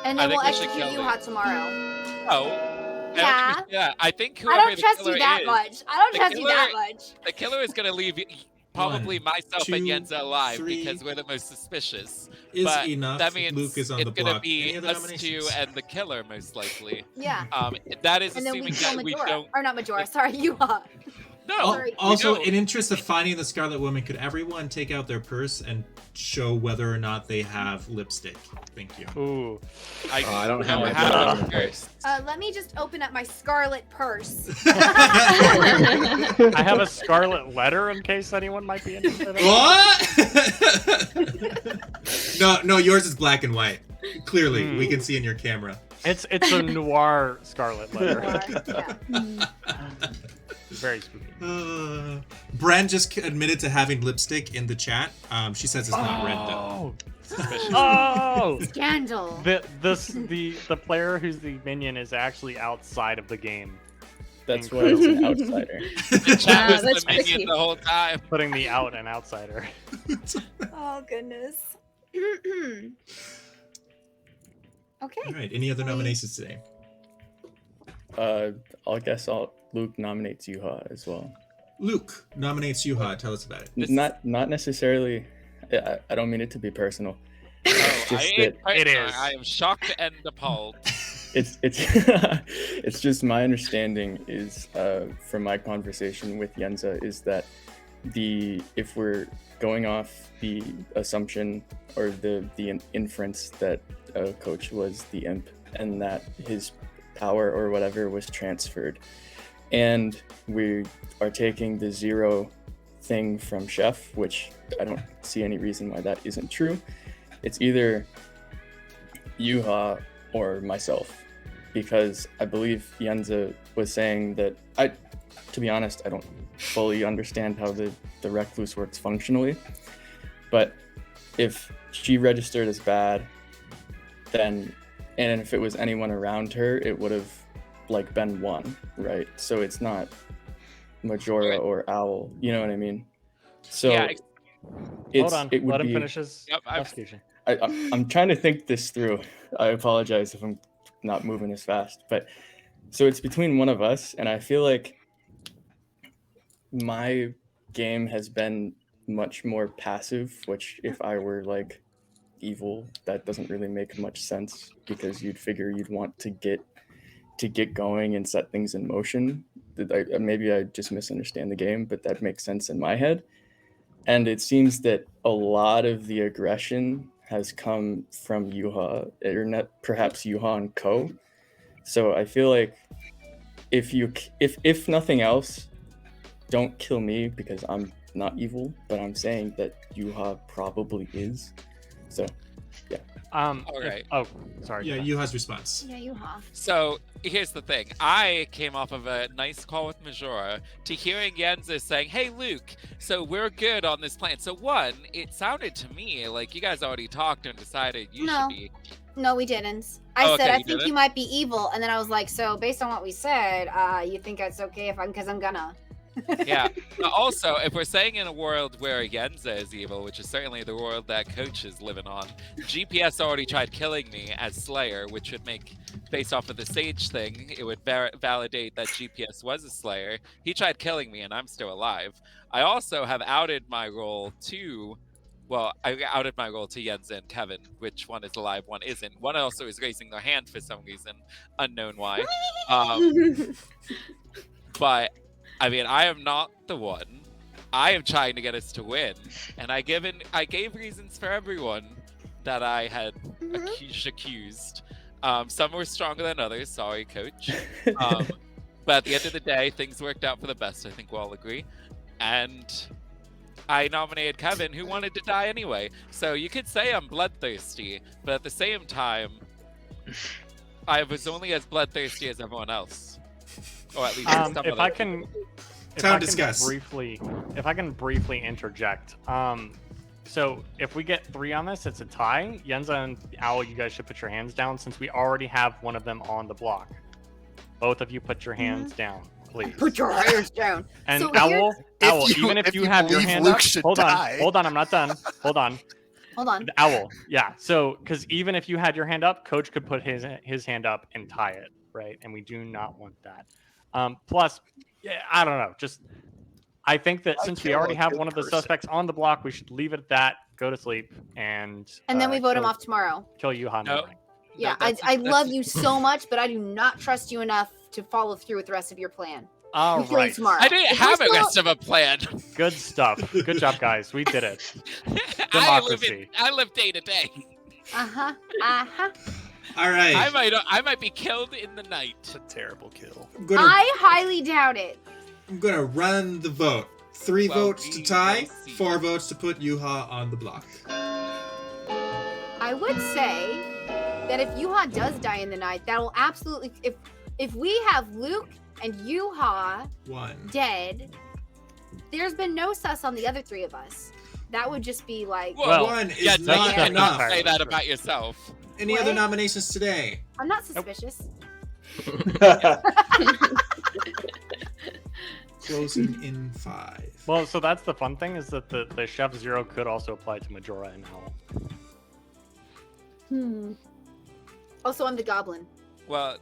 Speaker 2: And
Speaker 5: I
Speaker 2: then we'll
Speaker 5: think we should
Speaker 2: execute
Speaker 5: kill
Speaker 2: Yuha tomorrow.
Speaker 5: Oh.
Speaker 2: Yeah.
Speaker 5: I think
Speaker 2: I
Speaker 5: whoever
Speaker 2: don't
Speaker 5: the
Speaker 2: trust
Speaker 5: killer
Speaker 2: you that
Speaker 5: is,
Speaker 2: much. I don't
Speaker 5: the
Speaker 2: trust you that
Speaker 5: killer-
Speaker 2: much.
Speaker 5: The killer is gonna leave probably myself and
Speaker 1: 2,
Speaker 5: Yenza alive
Speaker 1: 3
Speaker 5: because we're the most suspicious.
Speaker 1: Is
Speaker 5: but
Speaker 1: enough.
Speaker 5: that means
Speaker 1: Luke is on
Speaker 5: it's
Speaker 1: the
Speaker 5: gonna
Speaker 1: block.
Speaker 5: be
Speaker 1: Any other
Speaker 5: us two
Speaker 1: nominations?
Speaker 5: and the killer most likely.
Speaker 2: Yeah.
Speaker 5: That is
Speaker 2: And then we
Speaker 5: assuming
Speaker 2: kill
Speaker 5: that we
Speaker 2: Majora.
Speaker 5: don't.
Speaker 2: Or not Majora, sorry, Yuha.
Speaker 5: No.
Speaker 2: Sorry.
Speaker 1: Also,
Speaker 5: don't.
Speaker 1: in interest of finding the Scarlet Woman, could everyone take out their purse and show whether or not they have lipstick? Thank you.
Speaker 6: Ooh.
Speaker 10: I don't have my
Speaker 5: have
Speaker 10: blood
Speaker 5: it
Speaker 10: on the
Speaker 5: first.
Speaker 2: Let me just open up my scarlet purse.
Speaker 6: I have a scarlet letter in case anyone might be interested in it.
Speaker 1: What? No, yours is black and white. Clearly, we can see in your camera.
Speaker 6: It's a noir scarlet letter.
Speaker 2: Yeah.
Speaker 6: Very spooky.
Speaker 1: Bran just admitted to having lipstick in the chat. She says it's not red though.
Speaker 6: Oh!
Speaker 2: Scandal.
Speaker 6: The player who's the minion is actually outside of the game.
Speaker 9: That's why it's an outsider.
Speaker 5: The chat was
Speaker 4: that's
Speaker 5: the minion
Speaker 4: tricky.
Speaker 5: the whole time.
Speaker 6: Putting the out and outsider.
Speaker 2: Oh goodness. Okay.
Speaker 1: All right. Any other nominations today?
Speaker 9: I'll guess Luke nominates Yuha as well.
Speaker 1: Luke nominates Yuha. Tell us about it.
Speaker 9: Not necessarily. I don't mean it to be personal.
Speaker 5: Oh,
Speaker 9: Just
Speaker 5: it
Speaker 6: It is.
Speaker 5: I am shocked and appalled.
Speaker 9: It's it's just my understanding is from my conversation with Yenza is that if we're going off the assumption or the inference that Coach was the imp and that his power or whatever was transferred, and we are taking the 0 thing from Chef, which I don't see any reason why that isn't true. It's either Yuha or myself, because I believe Yenza was saying that to be honest, I don't fully understand how the recluse works functionally, but if she registered as bad, then, and if it was anyone around her, it would have like been 1, right? So it's not Majora or Owl, you know what I mean? So
Speaker 5: Yeah,
Speaker 6: Hold on.
Speaker 9: it would
Speaker 6: Let him
Speaker 9: be,
Speaker 6: finish his
Speaker 5: Yep,
Speaker 6: investigation.
Speaker 9: I'm trying to think this through. I apologize if I'm not moving as fast, but so it's between one of us, and I feel like my game has been much more passive, which if I were like evil, that doesn't really make much sense, because you'd figure you'd want to get going and set things in motion. Maybe I just misunderstand the game, but that makes sense in my head. And it seems that a lot of the aggression has come from Yuha, or not, perhaps Yuha and Co. So I feel like if nothing else, don't kill me because I'm not evil, but I'm saying that Yuha probably is. So yeah.
Speaker 5: All right.
Speaker 6: Sorry.
Speaker 1: Yeah, Yuha's response.
Speaker 2: Yeah, Yuha.
Speaker 5: So here's the thing. I came off of a nice call with Majora to hearing Yenza saying, "Hey Luke, so we're good on this plan." So one, it sounded to me like you guys already talked and decided you
Speaker 2: No.
Speaker 5: should be.
Speaker 2: No, we didn't. I
Speaker 5: Oh,
Speaker 2: said
Speaker 5: okay,
Speaker 2: I
Speaker 5: you
Speaker 2: think
Speaker 5: didn't?
Speaker 2: you might be evil, and then I was like, so based on what we said, you think it's okay if because I'm gonna.
Speaker 5: Yeah. But also, if we're saying in a world where Yenza is evil, which is certainly the world that Coach is living on, GPS already tried killing me as Slayer, which would make, based off of the Sage thing, it would validate that GPS was a Slayer. He tried killing me, and I'm still alive. I also have outed my role to. Well, I outed my role to Yenza and Kevin. Which one is alive, one isn't. One also is raising their hand for some reason, unknown why. But I mean, I am not the one. I am trying to get us to win, and I gave reasons for everyone that I had accused. Some were stronger than others. Sorry, Coach. But at the end of the day, things worked out for the best. I think we'll all agree. And I nominated Kevin, who wanted to die anyway. So you could say I'm bloodthirsty, but at the same time, I was only as bloodthirsty as everyone else, or at least some of
Speaker 6: if I can
Speaker 1: discuss.
Speaker 6: If I can briefly interject. So if we get 3 on this, it's a tie. Yenza and Owl, you guys should put your hands down since we already have one of them on the block. Both of you put your hands down, please.
Speaker 2: Put your hands down.
Speaker 6: And
Speaker 2: So
Speaker 6: Owl, even if you have your
Speaker 3: believe
Speaker 6: hand
Speaker 3: Luke
Speaker 6: up,
Speaker 3: should
Speaker 6: hold
Speaker 3: die.
Speaker 6: on, I'm not done. Hold on.
Speaker 2: Hold on.
Speaker 6: Owl, yeah. So, because even if you had your hand up, Coach could put his hand up and tie it, right? And we do not want that. Plus, yeah, I don't know. Just, I think that since we
Speaker 3: kill
Speaker 6: already
Speaker 3: a
Speaker 6: have
Speaker 3: good
Speaker 6: one of the
Speaker 3: person.
Speaker 6: suspects on the block, we should leave it at that. Go to sleep and
Speaker 2: And then we vote him
Speaker 6: kill-
Speaker 2: off tomorrow.
Speaker 6: Kill Yuhan. in the
Speaker 5: No.
Speaker 6: morning.
Speaker 2: Yeah,
Speaker 5: that's-
Speaker 2: I
Speaker 5: that's-
Speaker 2: love you so much, but I do not trust you enough to follow through with the rest of your plan.
Speaker 6: All
Speaker 2: We kill you
Speaker 6: right.
Speaker 2: tomorrow.
Speaker 5: I didn't
Speaker 2: If we're
Speaker 5: have a
Speaker 2: still-
Speaker 5: rest of a plan.
Speaker 6: Good stuff. Good job, guys. We did it.
Speaker 5: I
Speaker 6: Democracy.
Speaker 5: live day to day.
Speaker 2: Uh-huh. Uh-huh.
Speaker 1: All right.
Speaker 5: I might be killed in the night.
Speaker 3: It's a terrible kill.
Speaker 2: I highly doubt it.
Speaker 1: I'm gonna run the vote. 3
Speaker 5: Well,
Speaker 1: votes to
Speaker 5: we
Speaker 1: tie,
Speaker 5: will see.
Speaker 1: 4 votes to put Yuha on the block.
Speaker 2: I would say that if Yuha does die in the night, that will absolutely if we have Luke and Yuha
Speaker 1: 1.
Speaker 2: dead, there's been no sus on the other 3 of us. That would just be like
Speaker 5: Well,
Speaker 1: 1 is
Speaker 5: yeah,
Speaker 1: not
Speaker 6: that's
Speaker 1: enough.
Speaker 6: fair.
Speaker 5: say that about yourself.
Speaker 1: Any
Speaker 2: What?
Speaker 1: other nominations today?
Speaker 2: I'm not suspicious.
Speaker 1: Closing in 5.
Speaker 6: Well, so that's the fun thing is that the Chef Zero could also apply to Majora and Owl.
Speaker 2: Also, I'm the goblin.
Speaker 5: Well,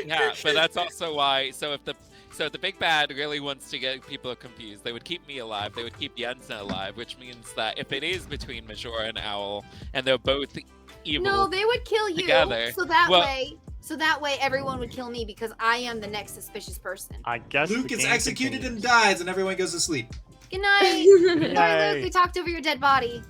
Speaker 5: yeah, but that's also why. So if the big bad really wants to get people confused, they would keep me alive. They would keep Jensen alive, which means that if it is between Majora and Owl, and they're both evil,
Speaker 2: No, they would kill you.
Speaker 5: together.
Speaker 2: So that way everyone would kill me because I am the next suspicious person.
Speaker 6: I guess
Speaker 1: Luke
Speaker 6: the
Speaker 1: gets
Speaker 6: game
Speaker 1: executed and
Speaker 6: continues.
Speaker 1: dies, and everyone goes to sleep.
Speaker 2: Good night. Sorry,
Speaker 6: Yay.
Speaker 2: Luke. We talked over your dead body.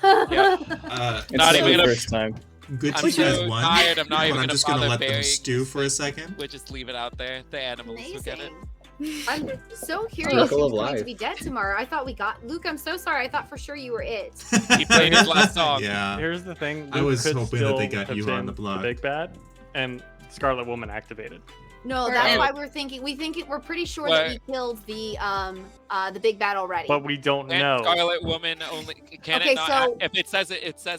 Speaker 9: It's
Speaker 5: Not even
Speaker 9: the
Speaker 5: gonna-
Speaker 9: first time.
Speaker 1: Good
Speaker 5: I'm
Speaker 1: team
Speaker 5: so
Speaker 1: has won.
Speaker 5: tired. I'm not
Speaker 1: but
Speaker 5: even
Speaker 1: I'm
Speaker 5: gonna
Speaker 1: just gonna
Speaker 5: bother
Speaker 1: let them
Speaker 5: burying
Speaker 1: stew for a
Speaker 5: this.
Speaker 1: second.
Speaker 5: We'll just leave it out there. The animals will get it.
Speaker 2: Amazing. I'm so curious
Speaker 10: Circle
Speaker 2: who's
Speaker 10: of
Speaker 2: going to
Speaker 10: life.
Speaker 2: be dead tomorrow. I thought we got Luke. I'm so sorry. I thought for sure you were it.
Speaker 5: He played his last song.
Speaker 1: Yeah.
Speaker 6: Here's the thing.
Speaker 1: I
Speaker 6: Luke
Speaker 1: was
Speaker 6: could
Speaker 1: hoping that they
Speaker 6: still
Speaker 1: got
Speaker 6: have
Speaker 1: you on
Speaker 6: been
Speaker 1: the block.
Speaker 6: big bad, and Scarlet Woman activated.
Speaker 2: No,
Speaker 4: Or
Speaker 2: that's
Speaker 4: Ant.
Speaker 2: why we're thinking. We're pretty sure that we killed the big bad already.
Speaker 6: But we don't
Speaker 5: And
Speaker 6: know.
Speaker 5: Scarlet Woman only can
Speaker 2: Okay,
Speaker 5: it not?
Speaker 2: so-
Speaker 5: If it says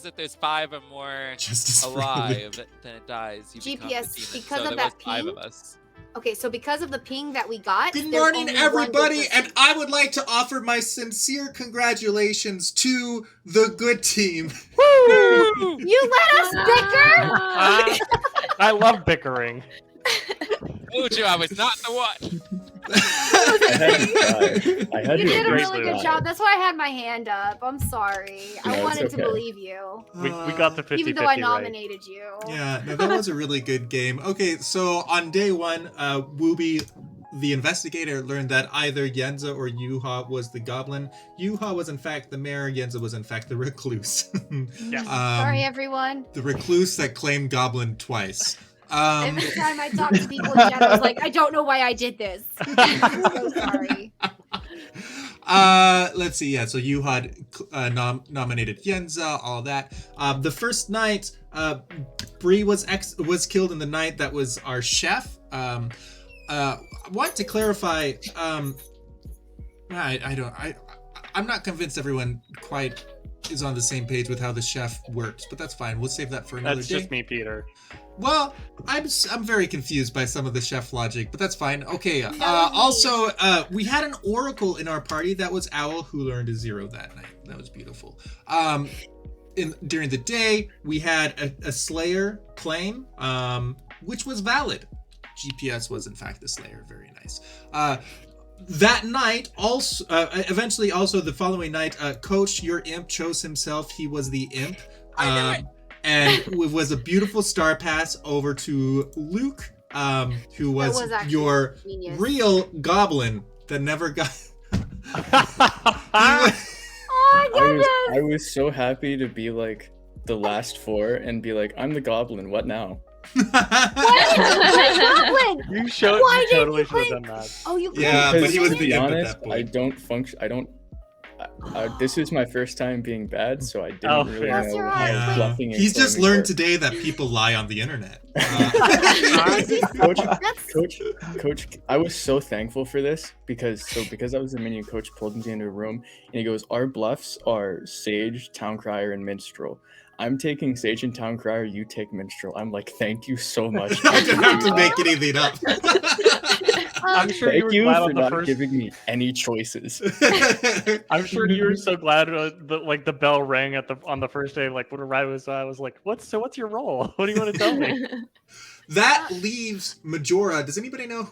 Speaker 5: that there's 5 or more
Speaker 1: Justice for
Speaker 5: alive,
Speaker 1: Luke.
Speaker 5: then it dies. You become
Speaker 2: GPS,
Speaker 5: the demon.
Speaker 2: because
Speaker 5: so
Speaker 2: of
Speaker 5: there
Speaker 2: that
Speaker 5: was 5
Speaker 2: ping?
Speaker 5: of us.
Speaker 2: Okay, so because of the ping that we got.
Speaker 1: Good
Speaker 2: there's
Speaker 1: morning,
Speaker 2: only one good
Speaker 1: everybody,
Speaker 2: person.
Speaker 1: and I would like to offer my sincere congratulations to the good team.
Speaker 2: You let us bicker.
Speaker 6: I love bickering.
Speaker 5: Told you I was not the one.
Speaker 9: I had to try. I had
Speaker 2: You
Speaker 9: to
Speaker 2: did a
Speaker 6: great
Speaker 2: really good
Speaker 6: move.
Speaker 2: job. That's why I had my hand up. I'm sorry. I
Speaker 9: No, it's
Speaker 2: wanted to
Speaker 9: okay.
Speaker 2: believe you,
Speaker 6: We got the 50-50
Speaker 2: even though I
Speaker 6: right.
Speaker 2: nominated you.
Speaker 1: Yeah, no, that was a really good game. Okay, so on day 1, Wooby, the investigator, learned that either Yenza or Yuha was the goblin. Yuha was in fact the mayor, Yenza was in fact the recluse.
Speaker 6: Yes.
Speaker 2: Sorry, everyone.
Speaker 1: The recluse that claimed goblin twice.
Speaker 2: Every time I talk to people in chat, I was like, I don't know why I did this. I'm so sorry.
Speaker 1: Let's see. Yeah, so Yuha nominated Yenza, all that. The first night, Bree was killed in the night. That was our chef. I want to clarify. I'm not convinced everyone quite is on the same page with how the chef works, but that's fine. We'll save that for another
Speaker 6: That's
Speaker 1: day.
Speaker 6: just me, Peter.
Speaker 1: Well, I'm very confused by some of the chef logic, but that's fine. Okay. Also, we had an oracle in our party that was Owl, who learned a 0 that night. That was beautiful. During the day, we had a Slayer claim, which was valid. GPS was in fact the Slayer. Very nice. That night, also, eventually, also the following night, Coach, your imp, chose himself. He was the imp. And it was a beautiful star pass over to Luke, who was
Speaker 2: actually
Speaker 1: your
Speaker 2: genius.
Speaker 1: real goblin that never got.
Speaker 2: Oh my goodness!
Speaker 9: I was so happy to be like the last 4 and be like, I'm the goblin. What now?
Speaker 2: Goblin!
Speaker 6: You
Speaker 2: Why didn't
Speaker 6: totally
Speaker 2: you
Speaker 6: should have
Speaker 2: claim-
Speaker 6: done that.
Speaker 2: Oh, you
Speaker 1: Yeah,
Speaker 2: claimed
Speaker 1: but he was
Speaker 9: to
Speaker 1: the
Speaker 9: be
Speaker 1: imp at
Speaker 9: honest,
Speaker 1: that point.
Speaker 9: I don't function. I don't. This is my first time being bad, so I didn't
Speaker 6: Oh,
Speaker 9: really
Speaker 6: fair.
Speaker 2: Bless
Speaker 9: know
Speaker 2: your
Speaker 9: how
Speaker 2: heart.
Speaker 1: Yeah.
Speaker 9: bluffing and
Speaker 1: He's just
Speaker 9: claiming
Speaker 1: learned
Speaker 9: worked.
Speaker 1: today that people lie on the internet.
Speaker 9: Coach, I was so thankful for this because I was the minion, Coach pulled me into a room and he goes, our bluffs are Sage, Town Crier, and Minstrel. I'm taking Sage and Town Crier, you take Minstrel. I'm like, thank you so much.
Speaker 1: I didn't have to make anything up.
Speaker 6: I'm sure you
Speaker 9: Thank
Speaker 6: were
Speaker 9: you
Speaker 6: glad
Speaker 9: for
Speaker 6: on the
Speaker 9: not
Speaker 6: first.
Speaker 9: giving me any choices.
Speaker 6: I'm sure you were so glad that the bell rang on the first day. Like when Rai was, I was like, what's your role? What do you want to tell me?
Speaker 1: That leaves Majora. Does anybody know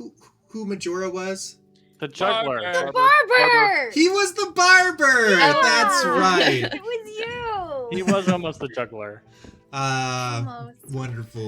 Speaker 1: who Majora was?
Speaker 6: The juggler.
Speaker 5: Barber.
Speaker 2: Barber!
Speaker 1: He was the barber.
Speaker 2: Yeah.
Speaker 1: That's right.
Speaker 2: It was you!
Speaker 6: He was almost the juggler.
Speaker 2: Almost.
Speaker 1: Wonderful.